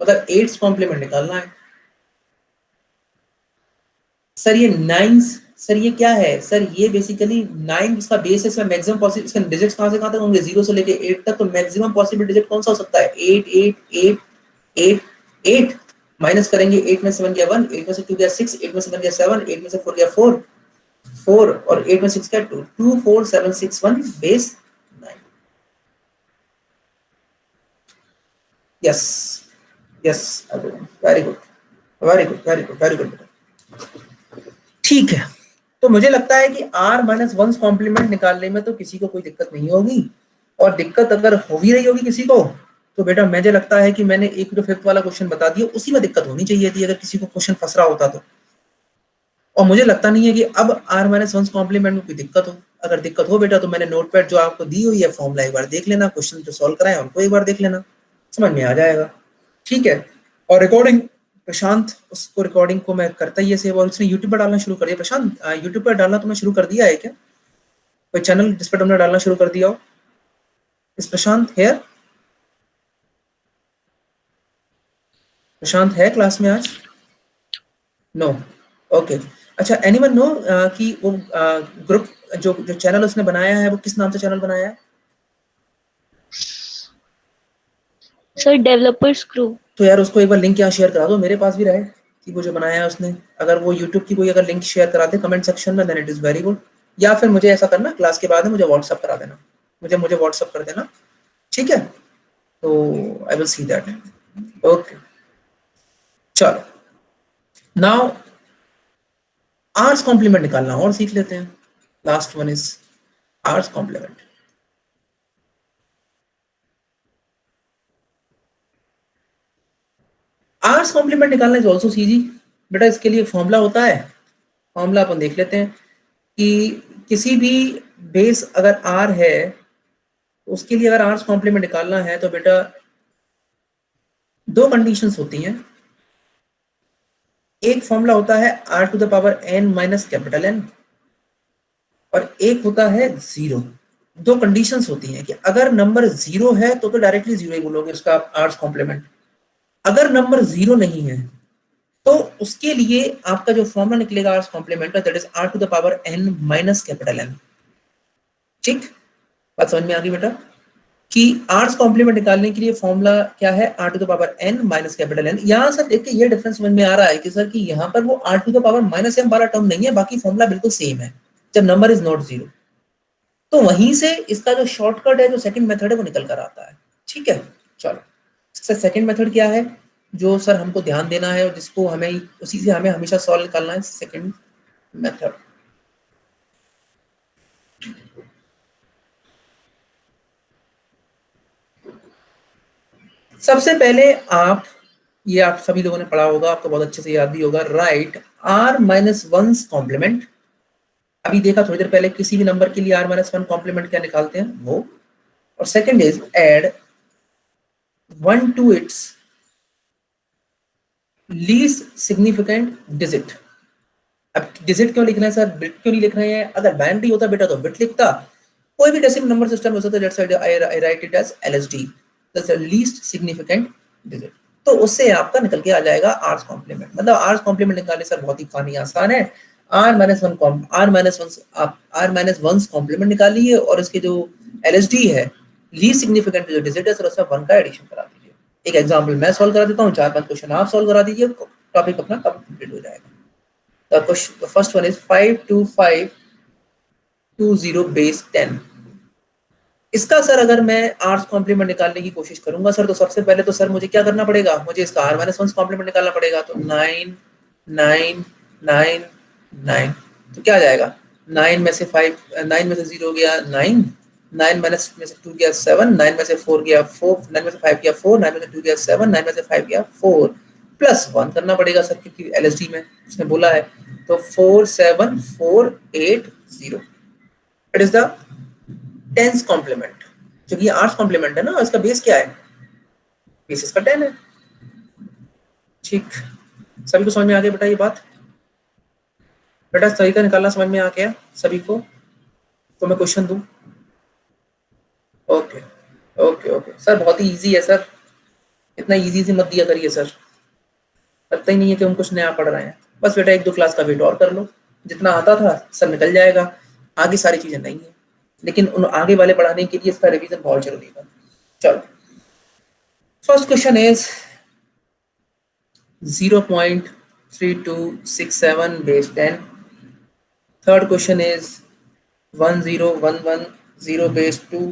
मतलब 8 कॉम्प्लीमेंट निकालना है। सर ये 9, सर ये क्या है? सर ये बेसिकली 9 इसका बेस है, इसका मैक्सिमम पॉसिबल, इसके डिजिट्स कहां से कहां तक होंगे? 0 से लेके 8 तक, तो मैक्सिमम पॉसिबल डिजिट कौन सा हो सकता है? 8 8 8 8 8। माइनस करेंगे, 8 में से 1 गया 1, 8 में से 2 गया 6, 8 में से 1 गया 7, 8 में से 4 गया 4 4, और 8 में 6 गया 2, 2 4 7 6 1 base 9। Yes yes, very good very good very good very good. ठीक है, तो मुझे लगता है कि r माइनस 1 कॉम्प्लीमेंट निकालने में तो किसी को कोई दिक्कत नहीं होगी, और दिक्कत अगर हो भी रही होगी किसी को, तो बेटा मुझे लगता है कि मैंने एक जो फिफ्थ वाला क्वेश्चन बता दिया उसी में दिक्कत होनी चाहिए थी, अगर किसी को क्वेश्चन फंस रहा होता तो। और मुझे लगता नहीं है कि अब r माइनस 1 कॉम्प्लीमेंट में कोई दिक्कत हो। अगर दिक्कत हो बेटा तो मैंने नोटपैड जो आपको दी हुई है फॉर्मूला एक बार देख लेना, क्वेश्चन जो सॉल्व कराए उनको एक बार देख लेना, समझ में आ जाएगा। ठीक है, और रिकॉर्डिंग प्रशांत, उसको रिकॉर्डिंग को मैं करता ही है सेव, और उसने यूट्यूब पर डालना शुरू कर दिया। प्रशांत यूट्यूब पर डालना तुमने शुरू कर दिया है क्या? कोई चैनल जिस पर तुमने डालना शुरू कर दिया हो? इस प्रशांत हेयर, प्रशांत है क्लास में आज? No, okay. अच्छा, एनीवन नो कि वो ग्रुप जो जो चैनल उसने बनाया है वो किस नाम से चैनल बनाया है? Sir developers group. तो यार उसको एक बार लिंक यहाँ शेयर करा दो, मेरे पास भी रहे कि वो जो बनाया है उसने। अगर वो यूट्यूब की कोई अगर लिंक शेयर करा दे कमेंट सेक्शन में, then it is very good. या फिर मुझे ऐसा करना, क्लास के बाद में मुझे व्हाट्सअप करा देना, मुझे व्हाट्सअप कर देना, ठीक है? तो I will see that. Okay, चलो नाउ आर्स कॉम्प्लीमेंट निकालना और सीख लेते हैं। Last one is r's complement. R's complement निकालना इज ऑल्सो इजी बेटा। इसके लिए फॉर्मूला होता है, फॉर्मूला अपन देख लेते हैं कि किसी भी बेस अगर आर है तो उसके लिए अगर आर्स कॉम्प्लीमेंट निकालना है तो बेटा दो कंडीशंस होती हैं। एक फॉर्मूला होता है r to the power n minus capital N, और एक होता है जीरो। दो कंडीशंस होती हैं कि अगर नंबर जीरो है तो डायरेक्टली जीरो ही बोलोगे उसका आर्स कॉम्प्लीमेंट। अगर नंबर जीरो नहीं है तो उसके लिए आपका जो फॉर्मूला निकलेगा आर्स कॉम्प्लीमेंट का, that is r to the power n minus capital N. ठीक, बात समझ में आ गई बेटा कि आर्स कॉम्प्लीमेंट निकालने के लिए फॉर्मूला क्या है? R to the power n minus capital N. यहां से देख के ये डिफरेंस समझ में आ रहा है कि सर कि यहाँ पर वो r to the power minus n वाला टर्म नहीं है, बाकी फॉर्मूला बिल्कुल सेम है जब नंबर इज नॉट जीरो। तो वहीं से इसका जो शॉर्टकट है, जो सेकंड मेथड है वो निकल कर आता है। ठीक है, चलो इसका सेकंड मेथड क्या है जो सर हमको ध्यान देना है और जिसको हमें उसी से हमें हमेशा सॉल्व निकालना है? सेकंड मेथड, सबसे पहले आप, ये आप सभी लोगों ने पढ़ा होगा, आपको बहुत अच्छे से याद भी होगा, राइट आर माइनस 1 कॉम्प्लीमेंट। अभी देखा थोड़ी देर पहले किसी भी नंबर के लिए आर माइनस 1 कॉम्प्लीमेंट क्या निकालते हैं वो। और second is add 1 to its least significant digit. अब डिजिट क्यों लिख रहे हैं सर, बिट क्यों नहीं लिख रहे हैं? अगर बाइनरी होता बेटा तो बिट लिखता, कोई भी डेसिमल नंबर सिस्टम हो सकता है, that's why I write it as LSD, that's the least significant digit. तो उससे आपका निकल के आ जाएगा आर्स कॉम्प्लीमेंट। मतलब आर्स कॉम्प्लीमेंट निकालने सर बहुत ही कहानी आसान है। आर माइनस वन कॉम्प्लीमेंट निकालिए और इसके जो एलएसडी है, लीस्ट सिग्निफिकेंट जो डिजिट है सर, उसमें 1 का एडिशन करा दीजिए। एक एग्जांपल मैं सॉल्व करा देता हूँ, 4-5 क्वेश्चन आप सॉल्व करा दीजिए, टॉपिक अपना कंप्लीट हो जाएगा। The first one is 52520 base 10। इसका सर अगर मैं आर्स कॉम्प्लीमेंट निकालने की कोशिश करूंगा सर, तो सबसे पहले तो सर मुझे क्या करना पड़ेगा, मुझे इसका आर माइनस वन कॉम्प्लीमेंट निकालना पड़ेगा। तो 9 9 9 9, तो क्या आ जाएगा, 9 में से 0 गया 9, 9 माइनस में से 2 गया 7, 9 में से 4 गया 4, 9 में से 5 गया 4, 9 में से 2 गया 7, 9 में से 5 गया 4, प्लस 1 करना पड़ेगा सर क्योंकि एलएसडी में उसने बोला है। तो 47480, it is the ten's complement. क्योंकि ये आर्ट्स कॉम्प्लीमेंट है ना, इसका बेस क्या है, बेस इसका 10 है। ठीक, सभी को समझ में आ गया बेटा ये बात? बेटा तरीका निकालना समझ में आ गया सभी को? तो मैं क्वेश्चन दूं? ओके ओके ओके सर, बहुत ही इजी है सर, इतना इजी मत दिया करिए सर, लगता ही नहीं है कि हम कुछ नया पढ़ रहे हैं। बस बेटा 1-2 क्लास का वेट और कर लो, जितना आता था सब निकल जाएगा, आगे सारी चीजें नहीं है, लेकिन उन आगे वाले पढ़ाने के लिए इसका रिवीजन बहुत जरूरी था। चलो, first question is 0.3267 base 10। Third question is 10110 base 2।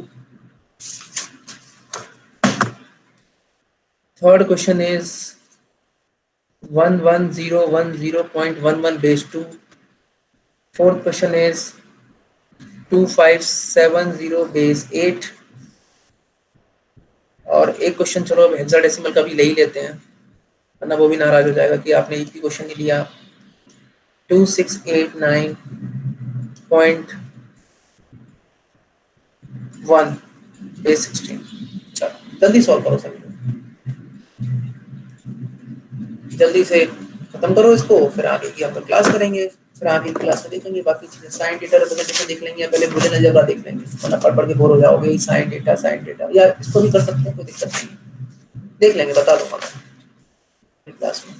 Third question is 11010.11 base 2। Fourth question is 2570 base 8। और एक क्वेश्चन चलो हेक्साडेसिमल का भी ले ही लेते हैं, वरना वो भी नाराज हो जाएगा कि आपने एक ही क्वेश्चन ही लिया। 2689.1 base 16। चलो जल्दी सॉल्व करो सभी लोग, जल्दी से खत्म करो इसको, फिर आगे की हम लोग क्लास करेंगे, फिर आगे की क्लास में देखेंगे बाकी चीजें, साइन डेटा रिप्रेजेंटेशन देख लेंगे, पहले बूलियन अलजेब्रा देख लेंगे, वरना पढ़ पढ़ के बोर हो जाओगे। साइन डेटा या इसको भी कर सकते हैं, कोई दिक्कत नहीं, देख लेंगे, बता दूंगा मैं क्लास में।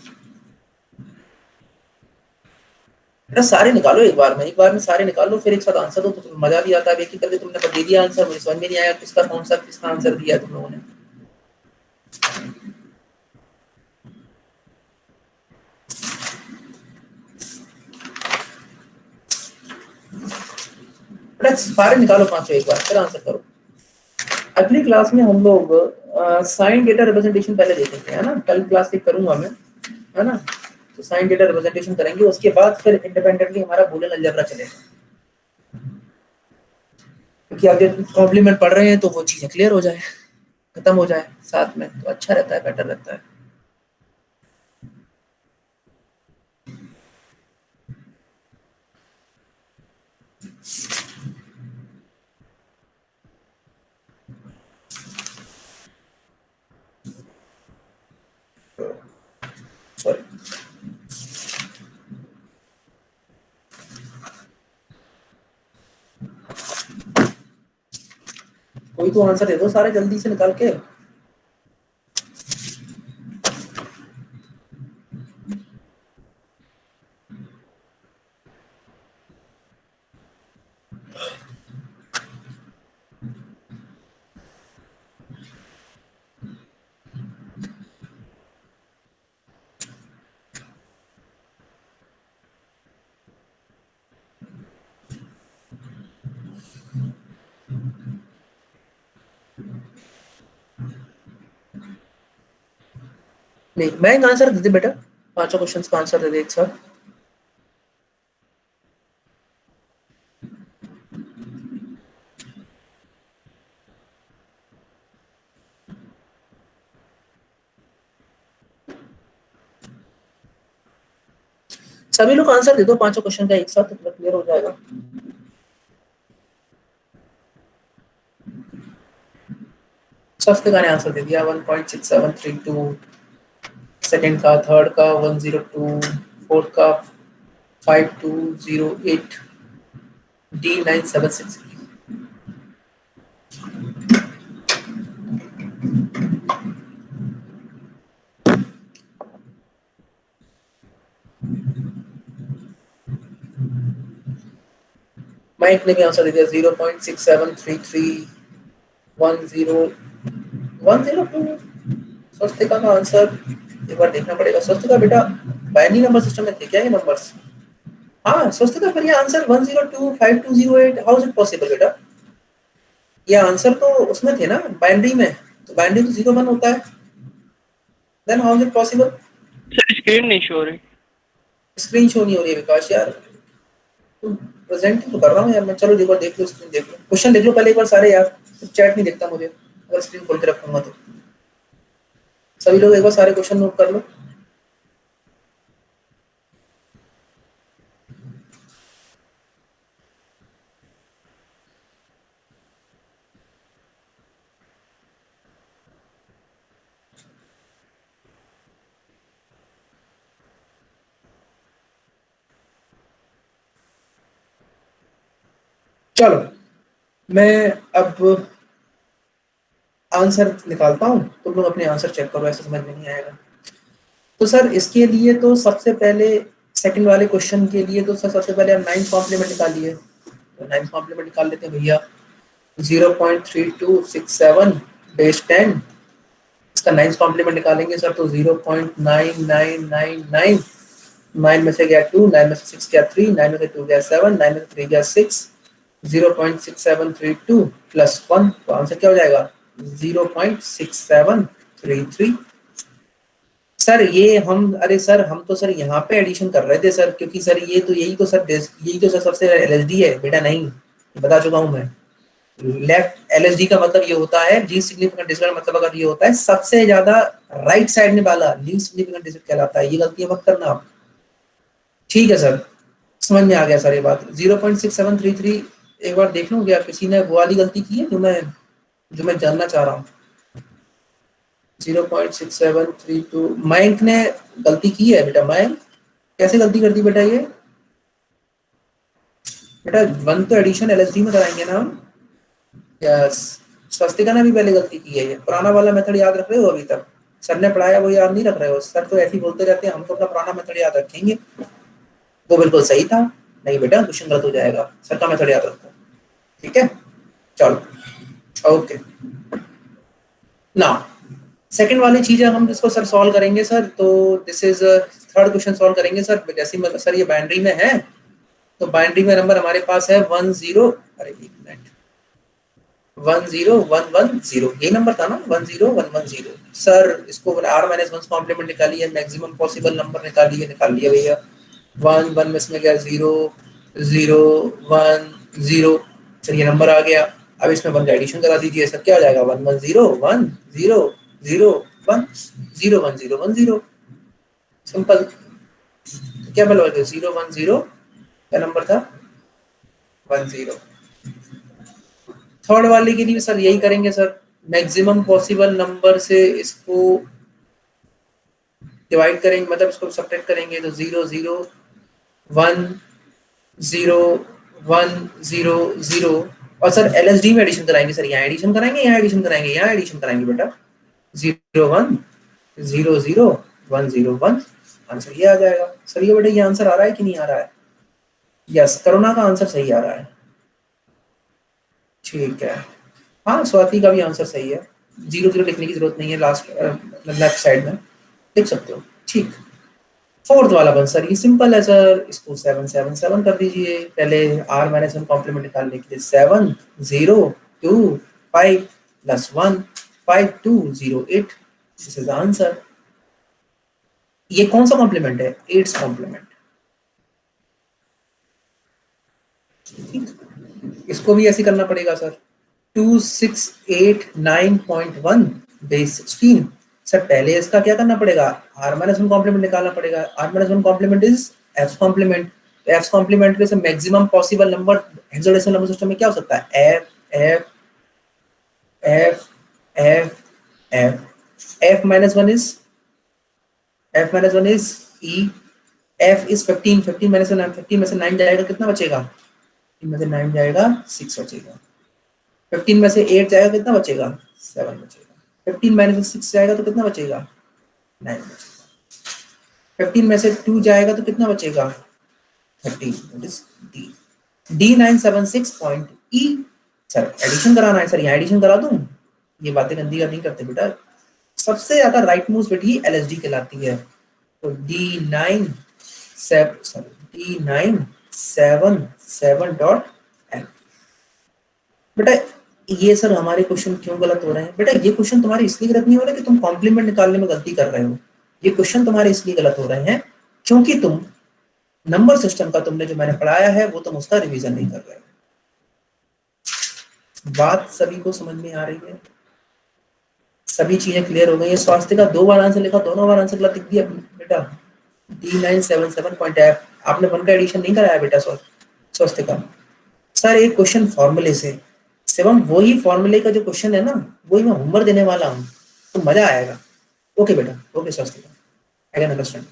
बेटा सारे निकालो एक बार में सारे निकाल लो, फिर एक साथ आंसर दो तो मजा भी आता है। एक ही करके तुमने दे दिया आंसर, मुझे समझ में नहीं आया किसका आंसर दिया तुम लोगों ने। सारे निकालो पांचों एक बार, फिर आंसर करो। अगली क्लास में हम लोग साइन डेटा रिप्रेजेंटेशन पहले देखेंगे, है ना, कल क्लास से करूंगा मैं, है ना। तो साइन डेटा रिप्रेजेंटेशन करेंगे, उसके बाद फिर इंडिपेंडेंटली हमारा बूलियन अलजेब्रा चलेगा, क्योंकि अगर कॉम्प्लीमेंट पढ़ रहे हैं तो वो चीजें क्लियर हो जाए, खत्म हो जाए साथ में, तो अच्छा रहता है, बेटर रहता है। सॉरी, कोई तो आंसर दे दो सारे जल्दी से निकाल के। नहीं, मैं एक आंसर दे दे बेटा, पांचों क्वेश्चंस का आंसर दे दे एक साथ। सभी लोग आंसर दे दो पांचों क्वेश्चन का एक साथ, तो क्लियर हो जाएगा। फर्स्ट का ने आंसर दे दिया 1.6732, सेकंड का, थर्ड का 102, फोर्थ का 5208, डी 976। माइक ने भी आंसर दे दिया 0.67331010 स्वस्तिका का आंसर एक बार देखना पड़ेगा। स्वस्तिका बेटा बाइनरी नंबर सिस्टम में थे क्या ये नंबर्स? हाँ स्वस्तिका, फिर ये answer 1025208 how is it possible बेटा? ये आंसर तो उसमें थे ना बाइनरी में, तो बाइनरी तो 0 1 होता है, then how is it possible? Sir screen नहीं शो हो रही। स्क्रीन शो नहीं हो रही है विकास यार, प्रेजेंट तो कर रहा हूँ यार मैं। चलो एक बार देख लो, स्क्रीन देख लो, क्वेश्चन देख लो पहले एक बार सारे यार, चैट नहीं दिखता मुझे अगर स्क्रीन खोल के रखूंगा तो। सभी लोग एक बार सारे क्वेश्चन नोट कर लो। चलो मैं अब आंसर निकालता हूँ, तुम लोग अपने आंसर चेक करो, ऐसे समझ में नहीं आएगा। तो सर इसके लिए तो सबसे पहले सेकंड वाले क्वेश्चन के लिए तो सर सबसे पहले हम 9th कॉम्प्लीमेंट निकालिए। तो 9th कॉम्प्लीमेंट निकाल लेते हैं भैया। 0.3267 बेस 10, इसका 9th कॉम्प्लीमेंट निकालेंगे सर तो 0.9999। 9 में से गया 2, 9 में से 6 गया 3, 9 में से 2 गया 7, 9 में से 3 गया 6, 0.6732 प्लस 1, तो आंसर क्या हो जाएगा 0.6733। सर ये हम, अरे सर हम तो सर यहाँ पे एडिशन कर रहे थे सर, क्योंकि सर ये तो यही तो सर सबसे एलएसडी है बेटा, नहीं बता चुका हूँ मैं। लेफ्ट एलएसडी का मतलब ये होता है लीस्ट सिग्निफिकेंट डिजिट, मतलब अगर ये होता है सबसे ज्यादा राइट साइड में वाला लीस्ट सिग्निफिकेंट डिजिट कहलाता है। ये गलतियां मत करना आप, ठीक है सर? समझ में आ गया सर ये बात। 0.6733 एक बार देख लूं क्या किसी ने वो वाली गलती की है जो मैं जानना चाह रहा हूँ। 0.6732 मयंक ने गलती की है बेटा। मयंक कैसे गलती कर दी बेटा? ये बेटा 1 तो एडिशन एलएसडी में कराएंगे ना हम। यस, स्वस्तिका ने भी पहले गलती की है। ये पुराना वाला मेथड याद रख रहे हो? अभी तक सर ने पढ़ाया वो याद नहीं रख रहे हो? सर तो ऐसे ही बोलते रहते हैं, हम तो अपना पुराना मेथड याद रखेंगे। वो बिल्कुल सही था। नहीं बेटा क्वेश्चन गलत हो जाएगा, सर का मेथड याद रखो, ठीक है? चलो ओके। नाउ सेकंड वाली चीजें हम इसको सर सॉल्व करेंगे सर। तो this is third question solve करेंगे सर। जैसे सर ये बाइनरी में है, तो बाइनरी में नंबर हमारे पास है 10, अरे एक मिनट, 10110, यही नंबर था ना 10110। सर इसको r-1 कॉम्प्लीमेंट निकालिए, मैक्सिमम पॉसिबल नंबर निकाल लिया भैया। 1 में इसमें क्या 0 0 1 0, सर ये नंबर आ गया। अब इसमें 1 का एडिशन करा दीजिए सर, क्या हो जाएगा 1 1 0 1 0 0 1 0 1 0 1 0, सिंपल। क्या बोला 0 1 0 क्या नंबर था 1 0। थर्ड वाले के लिए सर यही करेंगे सर, मैक्सिमम पॉसिबल नंबर से इसको डिवाइड करेंगे, मतलब इसको सब्ट्रैक्ट करेंगे। तो 0 0 1 0 1 0 0, और सर एलएसडी में एडिशन कराएंगे सर। यहाँ एडिशन कराएंगे, यहाँ एडिशन कराएंगे, यहाँ एडिशन कराएंगे बेटा। 0 1 0 0 1 0 1, आंसर ये आ जाएगा। सर ये बेटा ये आंसर आ रहा है कि नहीं आ रहा है? यस, करुणा का आंसर सही आ रहा है, ठीक है। हाँ स्वाति का भी आंसर सही है। 0 0 लिखने की जरूरत नहीं है, लास्ट लेफ्ट साइड में लिख सकते हो, ठीक। फोर्थ वाला बन सर ये सिंपल है सर, इसको 7 7 7 कर दीजिए। पहले r-1 कॉम्प्लीमेंट निकालने के लिए 7 0 2 5 प्लस 1 5 2 0 8, दिस इज आंसर। ये कौन सा कॉम्प्लीमेंट है? 8th complement. इसको भी ऐसे करना पड़ेगा सर। 2689.1 बेस 16। सर पहले इसका क्या करना पड़ेगा? r-1 कॉम्प्लीमेंट निकालना पड़ेगा। r-1 complement is f complement. f complement में से maximum possible number hexadecimal number system में क्या हो सकता है? f f f f f f-1 is f-1 is e, f is 15, 15 में से 9 जाएगा, कितना बचेगा? 15 में से 9 जाएगा 6 बचेगा। 15 में से 8 जाएगा, कितना बचेगा? 7 बचेगा। 15 माइनस में 6 जाएगा तो कितना बचेगा? 9 बचेगा। 15 में से 2 जाएगा तो कितना बचेगा? 13, that is D. D976.E। Sir addition कराना है सर, यहाँ एडिशन करा दूं? ये बातें गंदी नहीं करते बेटा। सबसे ज्यादा राइट मोस्ट बिट ही LSD कहलाती है। तो D977.F। बेटा ये सर हमारे क्वेश्चन क्यों गलत हो रहे हैं? बेटा ये क्वेश्चन तुम्हारे इसलिए गलत नहीं हो रहे कि तुम कॉम्प्लीमेंट निकालने में गलती कर रहे हो। ये क्वेश्चन तुम्हारे इसलिए गलत हो रहे हैं क्योंकि तुम नंबर सिस्टम का तुमने जो मैंने पढ़ाया है वो तुम उसका रिवीजन नहीं कर रहे हो। बात सभी को समझ में आ रही है? सभी चीजें क्लियर हो गई है? स्वास्थ्य का 2 बार आंसर लिखा, दोनों बार आंसर गलत लिख दिया बेटा। D977.F। आपने 1 का एडिशन नहीं कराया बेटा स्वास्थ्य का। सर एक क्वेश्चन फॉर्मूले से, शिवम वही फॉर्मूले का जो क्वेश्चन है ना वही मैं होमवर्क देने वाला हूँ, तो मजा आएगा। ओके बेटा, ओके स्वास्थ्य का, आई कैन अंडरस्टैंड।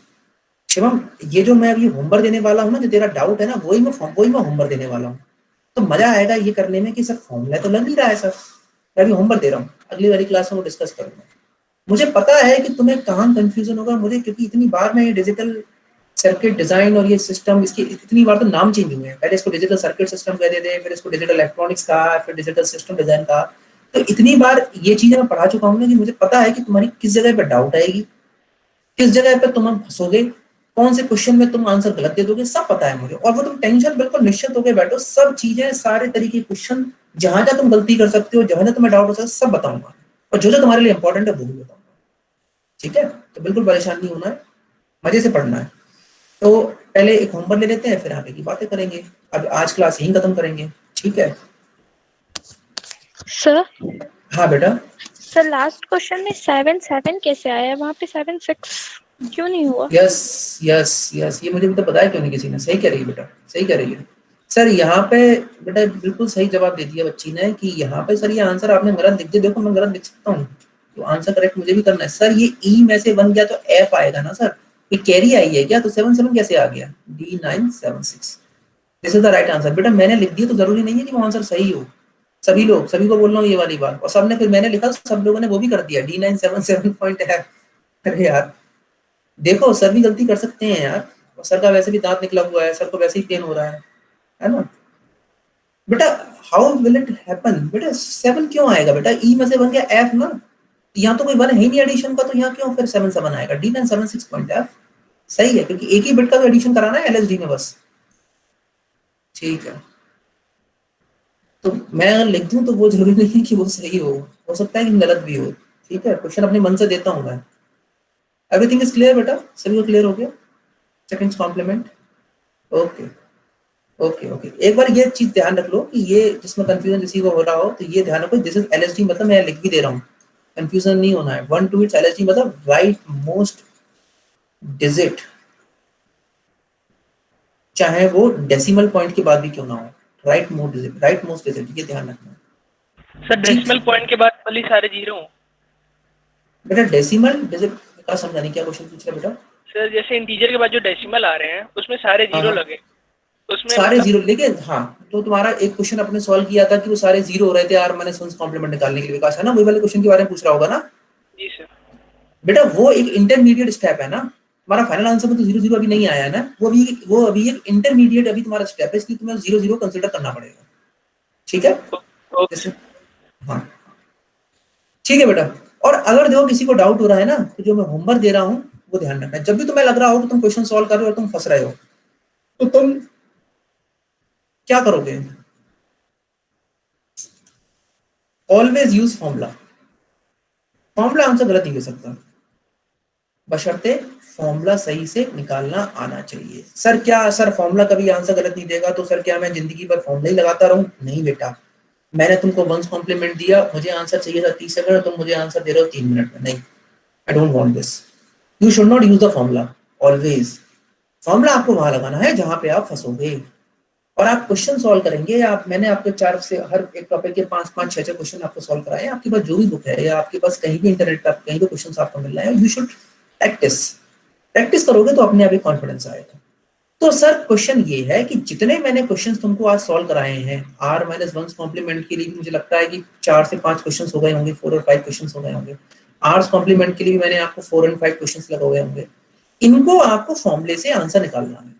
शिवम ये जो मैं अभी होमवर्क देने वाला हूँ ना, जो तेरा डाउट है ना वही मैं होमवर्क देने वाला हूँ, तो मजा आएगा ये करने में कि सर फॉर्मूला तो लग नहीं रहा है सर, मैं अभी होमवर्क दे रहा हूँ, अगली वाली क्लास में वो डिस्कस करूंगा। मुझे पता है कि तुम्हें कहाँ कंफ्यूजन होगा मुझे, क्योंकि इतनी बार मैं ये डिजिटल सर्किट डिजाइन और ये सिस्टम इसके इतनी बार तो नाम चेंज हुए हैं। पहले इसको डिजिटल सर्किट सिस्टम कहते थे, फिर इसको डिजिटल इलेक्ट्रॉनिक्स कहा, फिर डिजिटल सिस्टम डिजाइन कहा। तो इतनी बार ये चीजें मैं पढ़ा चुका हूँ ना कि मुझे पता है कि तुम्हारी किस जगह पर डाउट आएगी, किस जगह पर तुम फंसोगे, कौन से क्वेश्चन में तुम आंसर गलत दे दोगे, सब पता है मुझे। और वो तुम टेंशन बिल्कुल निश्चित होकर बैठो, सब चीजें सारे तरीके क्वेश्चन जहां जहां तुम गलती कर सकते हो, जहां जहां तुम्हें डाउट हो सकता है, सब बताऊंगा। और जो जो तुम्हारे लिए इंपॉर्टेंट है वो भी बताऊंगा। ठीक है, तो बिल्कुल परेशान नहीं होना है, मजे से पढ़ना है। तो पहले एक होमवर्क ले लेते हैं, फिर आगे की बातें करेंगे। अब आज क्लास यहीं खत्म करेंगे, ठीक है? सर हाँ बेटा। सर लास्ट क्वेश्चन में 7 कैसे आया? वहाँ पे 7 6 क्यों नहीं हुआ? यस यस यस, ये मुझे भी तो बताया क्यों नहीं किसी ने। सही कह रही है बेटा, सही कह रही है सर। यहाँ पे बेटा बिल्कुल सही जवाब दे दिया बच्ची ने कि यहाँ पे सर ये आंसर आपने गलत लिख दिया। देखो मैं गलत लिख सकता हूँ, तो आंसर करेक्ट मुझे भी करना है सर। ये ई में से बन गया तो एफ आएगा ना सर, ये कैरी आई है क्या? तो 7 कैसे आ गया? D976, this is the right answer. बेटा मैंने लिख दिया तो जरूरी नहीं है कि वो आंसर सही हो। सभी को बोल रहा हूँ ये वाली बात, और सबने फिर मैंने लिखा तो सब लोगों ने वो भी कर दिया D977.F। अरे यार देखो सर भी गलती कर सकते हैं यार, और सर का वैसे भी दांत निकला हुआ है, सर को वैसे ही पेन हो रहा है ना बेटा। How will it happen? बेटा 7 क्यों आएगा बेटा? ई में से बन गया एफ ना, यहाँ तो कोई वन है ही नहीं एडिशन का, तो यहाँ क्यों फिर 7 आएगा? D976.F सही है, क्योंकि एक ही बिट का तो एडिशन कराना है LSD में बस। ठीक है, तो मैं अगर लिख दूं तो वो जरूरी नहीं है कि वो सही हो सकता है कि गलत भी हो। ठीक है, क्वेश्चन अपने मन से देता हूं मैं। एवरीथिंग इज क्लियर बेटा, सभी को क्लियर हो गया? Second's complement, okay okay okay. एक बार ये चीज ध्यान रख लो कि ये जिसमें कंफ्यूजन किसी को हो रहा हो तो ये ध्यान रखो, दिस इज LSD, मतलब मैं लिख भी दे रहा हूँ, कंफ्यूजन नहीं होना है। 1 2 इट्स LSD मतलब राइट मोस्ट डिजिट, चाहे वो डेसिमल पॉइंट के बाद भी क्यों ना हो, राइट मोस्ट डिजिट, ये ध्यान रखना। सर डेसिमल पॉइंट के बाद वाली सारे जीरो। बेटा डेसिमल डिजिट का समझा नहीं, क्या क्वेश्चन पूछ रहे बेटा? सर जैसे इंटीजर के बाद जो डेसिमल आ रहे हैं उसमें सारे जीरो हाँ, लगे, उसमें सारे मतलब जीरो लेके। हाँ, तो तुम्हारा एक क्वेश्चन अपने सॉल्व किया था कि वो सारे जीरो हो रहे थे R माइनस 1 कॉम्प्लीमेंट निकालने के लिए, विकास है ना? वही वाले क्वेश्चन के बारे में पूछ रहा होगा ना जी सर। बेटा? वो एक इंटरमीडिएट स्टेप है ना, हमारा फाइनल आंसर में तो 0 0 अभी नहीं आया है ना, वो अभी एक इंटरमीडिएट अभी तुम्हारा स्टेप है, इसलिए तुम्हें 0 0 कंसीडर करना पड़ेगा। ठीक है, ओके। हाँ ठीक है बेटा। और अगर देखो किसी को डाउट हो रहा है ना, तो जो मैं होमवर्क दे रहा हूँ वो ध्यान रखना। जब भी तुम्हें लग रहा हो कि तुम क्वेश्चन सॉल्व कर रहे हो और तुम फंस रहे हो, तो तुम क्या करोगे? Always use formula. Formula answer गलत नहीं दे सकता, बशर्ते फॉर्मूला सही से निकालना आना चाहिए। सर क्या सर फॉर्मूला कभी आंसर गलत नहीं देगा, तो सर क्या मैं जिंदगी भर फॉर्मूला ही लगाता रहूं? नहीं बेटा, मैंने तुमको वंस कॉम्प्लीमेंट दिया, मुझे आंसर चाहिए था 30 सेकंड, तुम मुझे आंसर दे रहे हो 3 मिनट में। नहीं, I don't want this. You should not use the formula always. Formula आपको वहां लगाना है जहां पे आप फंसोगे, और आप क्वेश्चन सॉल्व करेंगे। आप मैंने आपके 4 से हर एक टॉपिक के 5 5 6 6 क्वेश्चन आपको सॉल्व कराए। आपके पास जो भी बुक है या आपके पास कहीं भी इंटरनेट पर कहीं भी क्वेश्चन आपको मिल रहा है, यू शुड प्रैक्टिस करोगे तो अपने आप ही कॉन्फिडेंस आएगा। तो सर क्वेश्चन ये है कि जितने मैंने क्वेश्चंस तुमको आज सॉल्व कराए हैं R माइनस 1 कॉम्प्लीमेंट के लिए भी मुझे लगता है कि 4 से 5 क्वेश्चंस हो गए होंगे, 4 और 5 क्वेश्चंस हो गए होंगे। आर्स कॉम्प्लीमेंट के लिए भी मैंने आपको 4 और 5 क्वेश्चंस लगाए होंगे। इनको आपको फॉर्मूले से आंसर निकालना है।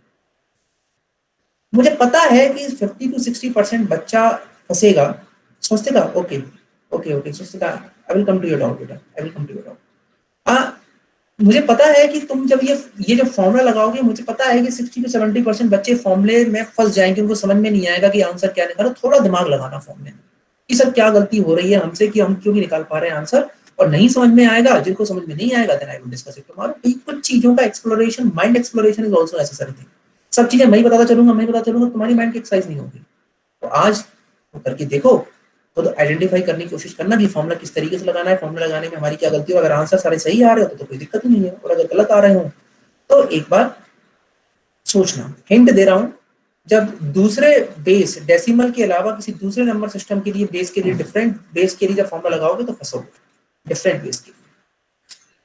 मुझे पता है कि 50 to 60% बच्चा फंसेगा। Swastika, okay okay okay Swastika, I will come to your doubt बेटा, I will come to your doubt. मुझे पता है कि तुम जब ये जो फॉर्मूला लगाओगे, मुझे पता है कि 60 to 70% बच्चे फॉर्मूले में फंस जाएंगे, उनको समझ में नहीं आएगा कि आंसर क्या निकालो। थोड़ा दिमाग लगाना फॉर्मूले में कि सर क्या गलती हो रही है हमसे, कि हम क्यों नहीं निकाल पा रहे हैं आंसर, और नहीं समझ में आएगा, जिनको समझ में नहीं आएगा then I will discuss it tomorrow. कुछ चीजों का exploration, mind exploration is also necessary thing. सब चीजें मैं ही बताता चलूंगा, तुम्हारी माइंड की एक्सरसाइज नहीं होगी। तो आज करके देखो, तो आइडेंटिफाई करने की कोशिश करना कि फॉर्मूला किस तरीके से लगाना है, फॉर्मूला लगाने में हमारी क्या गलती हो। अगर आंसर सारे सही आ रहे हो तो कोई दिक्कत ही नहीं है, और अगर गलत आ रहे हो तो एक बार सोचना। हिंट दे रहा हूं, जब दूसरे बेस डेसिमल के अलावा किसी दूसरे नंबर सिस्टम के लिए बेस के लिए डिफरेंट बेस के लिए जब फॉर्मूला लगाओगे तो फंसोगे, डिफरेंट बेस के लिए,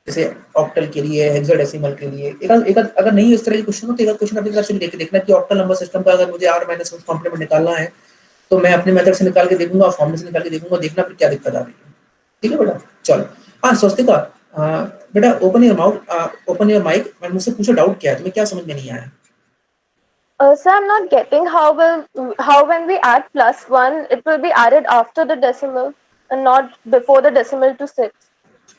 जैसे ऑक्टल के लिए, हेक्साडेसिमल के लिए। एक अगर नहीं इस तरह के क्वेश्चन हो तो एक क्वेश्चन अपनी तरफ से भी देखना कि ऑक्टल नंबर सिस्टम का अगर मुझे r-1 कॉम्प्लीमेंट निकालना है तो मैं अपने मेथड से निकाल के देखूंगा, फॉर्मूले से निकाल के देखूंगा, देखना फिर क्या दिक्कत आ रही है। ठीक है बेटा, चलो। हाँ स्वस्तिका, बेटा open your mouth, open your mic, मैं मुझसे पूछो डाउट क्या है, तुम्हें क्या समझ में नहीं आया? Sir, I'm not getting how when we add +1, it will be added after the decimal and not before the decimal to 6.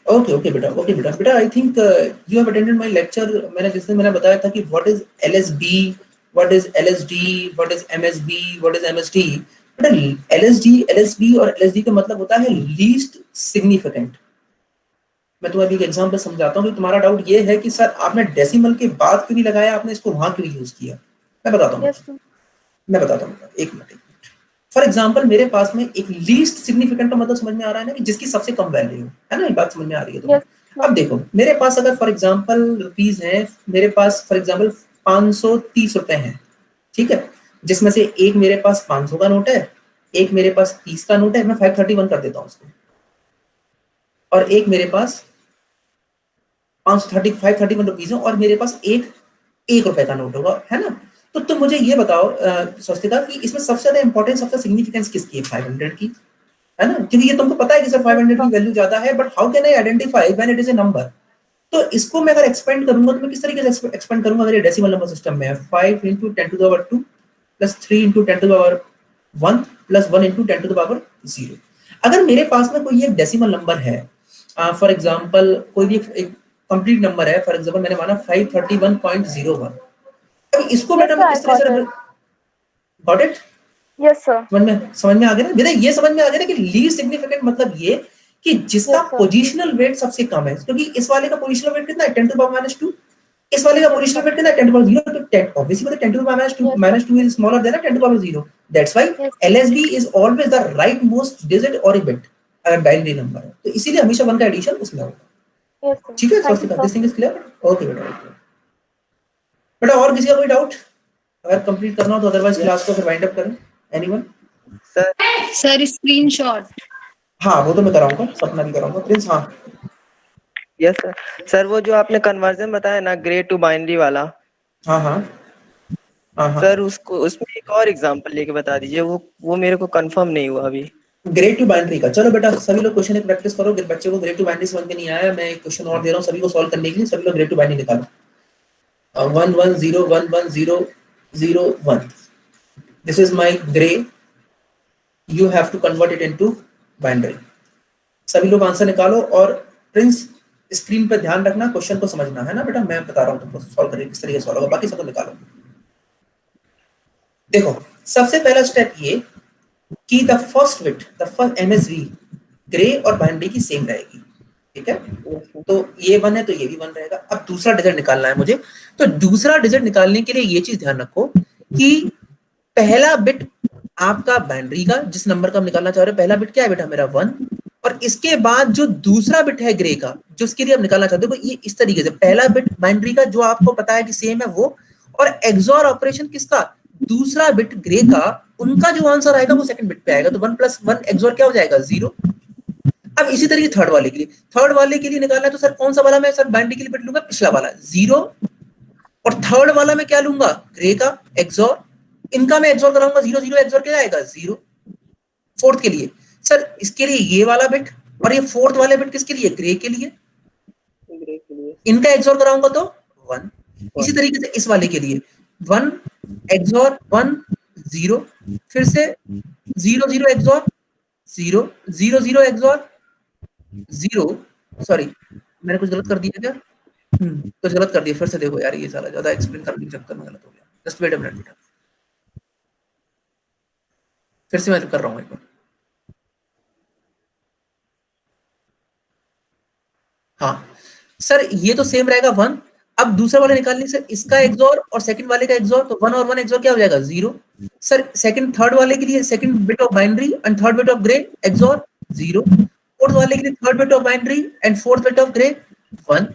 Okay बेटा, I think you have attended my lecture. मैंने जिस दिन मैंने बताया था कि what is LSB, what is LSD, what is MSB, what is MSD. बेटा LSD, LSB और एलएसडी का मतलब होता है लीस्ट सिग्निफिकेंट। मैं तुम्हें अभी एक एग्जांपल समझाता हूँ कि तुम्हारा डाउट ये है कि सर आपने डेसिमल के बाद क्यों नहीं लगाया, आपने इसको वहां क्यों यूज किया। मैं बताता हूँ, एक मिनट। फॉर एग्जाम्पल मेरे पास में एक लीस्ट सिग्निफिकेंट का मतलब समझ में आ रहा है ना, कि जिसकी सबसे कम वैल्यू है ना, ये बात समझ में आ रही है तो अब देखो मेरे पास अगर फॉर एग्जाम्पल रुपीज है, मेरे पास फॉर एग्जाम्पल 530 रुपए हैं, ठीक है, जिसमें से एक मेरे पास 500 का नोट है, एक मेरे पास 30 का नोट है, मैं 531 कर देता हूँ उसको, और एक मेरे पास 531 रुपीज है, और मेरे पास एक रुपए का नोट होगा, है ना। तो तुम मुझे ये बताओ स्वस्तिका कि इसमें सबसे ज्यादा इंपॉर्टेंस, सबसे सिग्निफिकेंस किसकी है? 500 की, है ना, क्योंकि ये तुमको पता है कि सर 500 की वैल्यू ज्यादा है, but how can I identify when it is a number. तो इसको मैं अगर एक्सपेंड करूंगा तो मैं किस तरीके से एक्सपेंड करूंगा? अगर ये डेसिमल नंबर सिस्टम में है, 5 × 10⁻² प्लस 3 × 10⁻1 प्लस 1 × 10⁻0। अगर मेरे पास में कोई एक डेसिमल नंबर है, फॉर एग्जांपल कोई भी एक कंप्लीट नंबर है, फॉर एग्जांपल मैंने माना 531.01, अब इसको बेटा मैं किस तरह से गॉट इट? यस सर, समझ में आ गया ना बेटा? ये समझ में आ गया ना कि लीस्ट सिग्निफिकेंट मतलब ये कि जिसका पोजीशनल वेट सबसे कम है, क्योंकि इस वाले का पोजीशनल वेट कितना है? 10⁻²। इस वाले का पोजीशनल वेट कितना है? 10⁻0। तो 10 ऑब्वियसली मतलब 10⁻² is smaller than 10⁻0। That's why LSB is always the right most digit or a bit अगर बाइनरी नंबर है, तो इसीलिए हमेशा 1 का एडिशन उसमें होगा। ठीक है Swastika, this thing is clear? Okay बेटा और किसी का कोई डाउट अगर कंप्लीट करना हो तो, अदरवाइज क्लास को फिर वाइंड अप करें। एनीवन? Sir screenshot. हाँ वो तो मैं कराऊंगा, सपना भी कराऊंगा। प्रिंस हाँ यस सर। सर वो जो आपने कन्वर्जन बताया ना ग्रे टू बाइनरी वाला, हाँ सर उसको उसमें एक और एग्जांपल लेके बता दीजिए, वो मेरे को कंफर्म नहीं हुआ अभी। ग्रे टू बाइनरी का। चलो बेटा सभी लोग क्वेश्चन एक प्रैक्टिस करो, बच्चे को ग्रे टू बाइनरी समझ में नहीं आया, मैं एक क्वेश्चन और दे रहा हूँ सभी को सॉल्व करने के लिए। सभी लोग ग्रे टू बाइनरी निकालो। 1 1 0 1 1 0 0 1, this is my gray, you have to convert it into binary। सभी लोग आंसर निकालो, और प्रिंस स्क्रीन पे ध्यान रखना, क्वेश्चन को समझना है ना बेटा, मैं बता रहा हूँ तुमको सॉल्व करके किस तरीके से सॉल्व होगा, बाकी सब निकालो। देखो सबसे पहला स्टेप ये कि द फर्स्ट MSV ग्रे और बाइनरी की सेम रहेगी, ठीक है, तो ये 1 है तो ये भी 1 रहेगा। अब दूसरा डिजिट निकालना है मुझे, तो दूसरा डिजिट निकालने के लिए ये चीज ध्यान रखो कि पहला बिट आपका बाइनरी का, जिस नंबर का हम निकालना चाह रहे हो, पहला बिट क्या है बेटा मेरा 1, और इसके बाद जो दूसरा बिट है ग्रे का, जो इसके लिए आप निकालना चाहते हो, ये इस तरीके से पहला बिट बाइनरी का जो आपको पता है कि सेम है वो, और एक्सओर ऑपरेशन किसका? दूसरा बिट ग्रे का, उनका जो आंसर आएगा वो सेकंड बिट पे आएगा, तो 1 + 1 एक्सओर क्या हो जाएगा? 0। अब इसी तरीके थर्ड वाले के लिए निकालना है, तो सर कौन सा वाला मैं सर बाइनरी के लिए बिट लूंगा? पिछला वाला 0, और थर्ड वाला मैं क्या लूंगा? ग्रे का एक्सओर, इनका मैं एक्सओर कराऊंगा 0 0 एक्सओर क्या आएगा? 0। फोर्थ के लिए सर इसके लिए ये वाला बिट, और ये फोर्थ वाले बिट किसके लिए? ग्रे के लिए, इनका एक्सओर कराऊंगा तो 1। इसी तरीके से इस वाले के लिए 1 XOR 1 0, फिर से 0 0 XOR 0 0 0 XOR 0, सॉरी मैंने कुछ गलत कर दिया क्या? कुछ गलत कर दिया, फिर से देखो यार, ये साला ज्यादा एक्सप्लेन करने के चक्कर में गलत हो गया। जस्ट वेट अ मिनट बेटा, फिर से मैं कर रहा हूँ एक बार। हाँ सर, ये तो सेम रहेगा 1। अब दूसरा वाले निकालने से इसका XOR और सेकंड वाले का XOR, तो 1 और 1 XOR क्या हो जाएगा? 0। सर सेकंड थर्ड वाले के लिए second bit of binary and third bit of grey XOR 0। Fourth वाले के लिए third bit of binary and fourth bit of grey 1।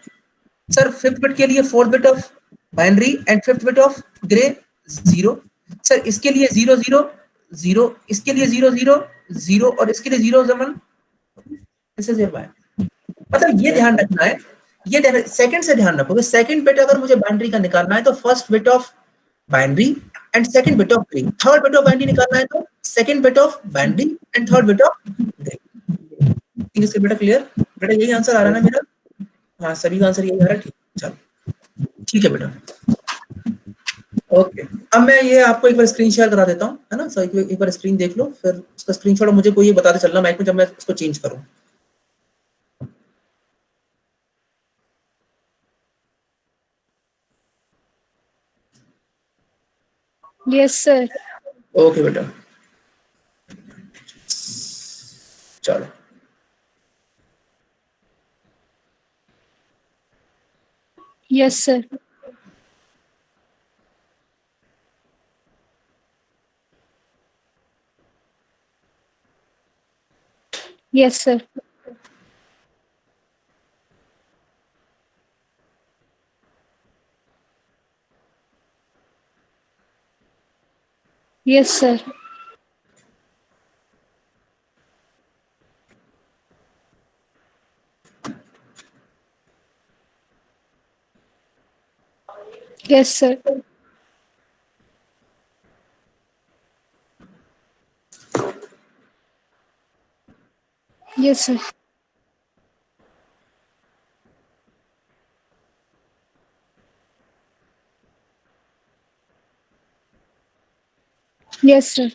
Sir fifth bit के लिए fourth bit of binary and fifth bit of grey 0। Sir इसके लिए 0 0 0, इसके लिए 0 0 0 और इसके लिए 0 1। मतलब ये ध्यान रखना है, ये सेकंड से ध्यान रखोगे। सेकंड बिट अगर मुझे बाइनरी का निकालना है तो first bit of binary and second bit of grey, third bit of binary निकालना है तो second bit of binary and third bit of grey. इसके बेटा क्लियर? बेटा यही आंसर आ रहा है ना मेरा? हाँ सभी का आंसर यही आ रहा है, ठीक। चलो ठीक है बेटा, ओके। अब मैं ये आपको एक बार स्क्रीन शेयर करा देता हूँ, है ना? सो एक बार स्क्रीन देख लो, फिर उसका स्क्रीनशॉट मुझे कोई ये बताते चलना माइक में जब मैं उसको चेंज करूँ। Yes, sir. ओके बेटा, चलो Yes, sir. Yes, sir. Yes, sir. Yes, sir. Yes, sir. Yes, sir.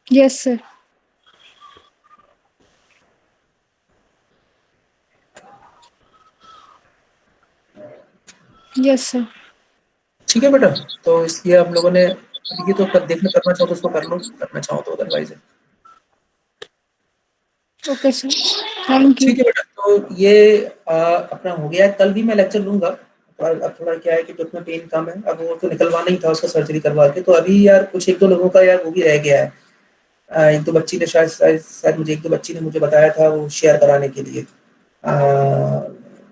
Yes, sir. Yes, sir. ठीक है बेटा। तो इसलिए आप लोगों ने ये तो देखना, करना चाहो तो उसको कर लो, करना चाहो तो अदरवाइज है। Okay, sir. Thank you. ठीक है बेटा, तो ये अपना हो गया। कल भी मैं लेक्चर लूंगा, और अब थोड़ा क्या है कि टुक में पेन कम है, अब वो तो निकलवाना ही था उसका सर्जरी करवा के। तो अभी यार कुछ एक दो लोगों का यार वो भी रह गया है। एक दो बच्ची ने शायद मुझे एक दो बच्ची ने मुझे बताया था वो शेयर कराने के लिए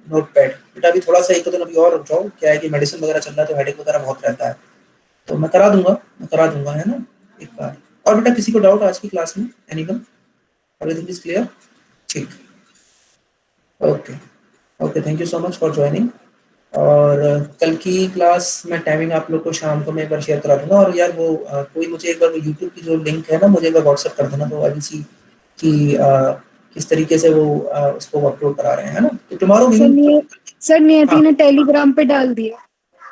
नोट पैड। बेटा अभी थोड़ा सा एक दो दिन अभी और रुक जाओ, क्या है कि मेडिसिन वगैरह चल रहा है तो हेडेक वगैरह बहुत रहता है, तो मैं करा दूंगा है ना एक बार। और बेटा किसी को डाउट आज की क्लास में? एनीवन? Everything is clear? ठीक, okay okay, thank you so much for joining. और कल की क्लास में टाइमिंग आप लोग को शाम को मैं एक बार शेयर करा दूंगा। और यार वो कोई मुझे एक बार वो यूट्यूब की जो लिंक है ना, मुझे एक बार व्हाट्सएप कर देना, तो आई विल सी कि किस तरीके से वो उसको अपलोड करा रहे हैं, है ना? तो टुमारो सर नियति ने टेलीग्राम पे डाल दिया।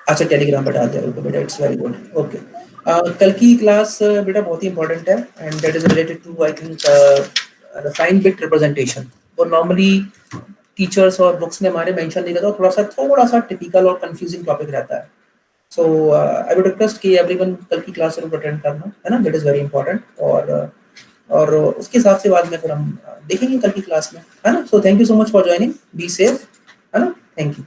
अच्छा टेलीग्राम पर डाल दिया, ओके बेटा, इट्स वेरी गुड। ओके, कल की क्लास बेटा बहुत ही इंपॉर्टेंट है and that is related to I think fine bit representation. वो नॉर्मली टीचर्स और बुक्स में हमारे मेंशन नहीं करता, थोड़ा सा टिपिकल और कंफ्यूजिंग टॉपिक रहता है। सो आई वुड रिक्वेस्ट कि एवरीवन कल की क्लास जरूर अटेंड करना, है ना? That is very important. और उसके हिसाब से बाद में फिर हम देखेंगे कल की क्लास में, है ना? So thank you so much for joining, be safe, है ना? Thank you.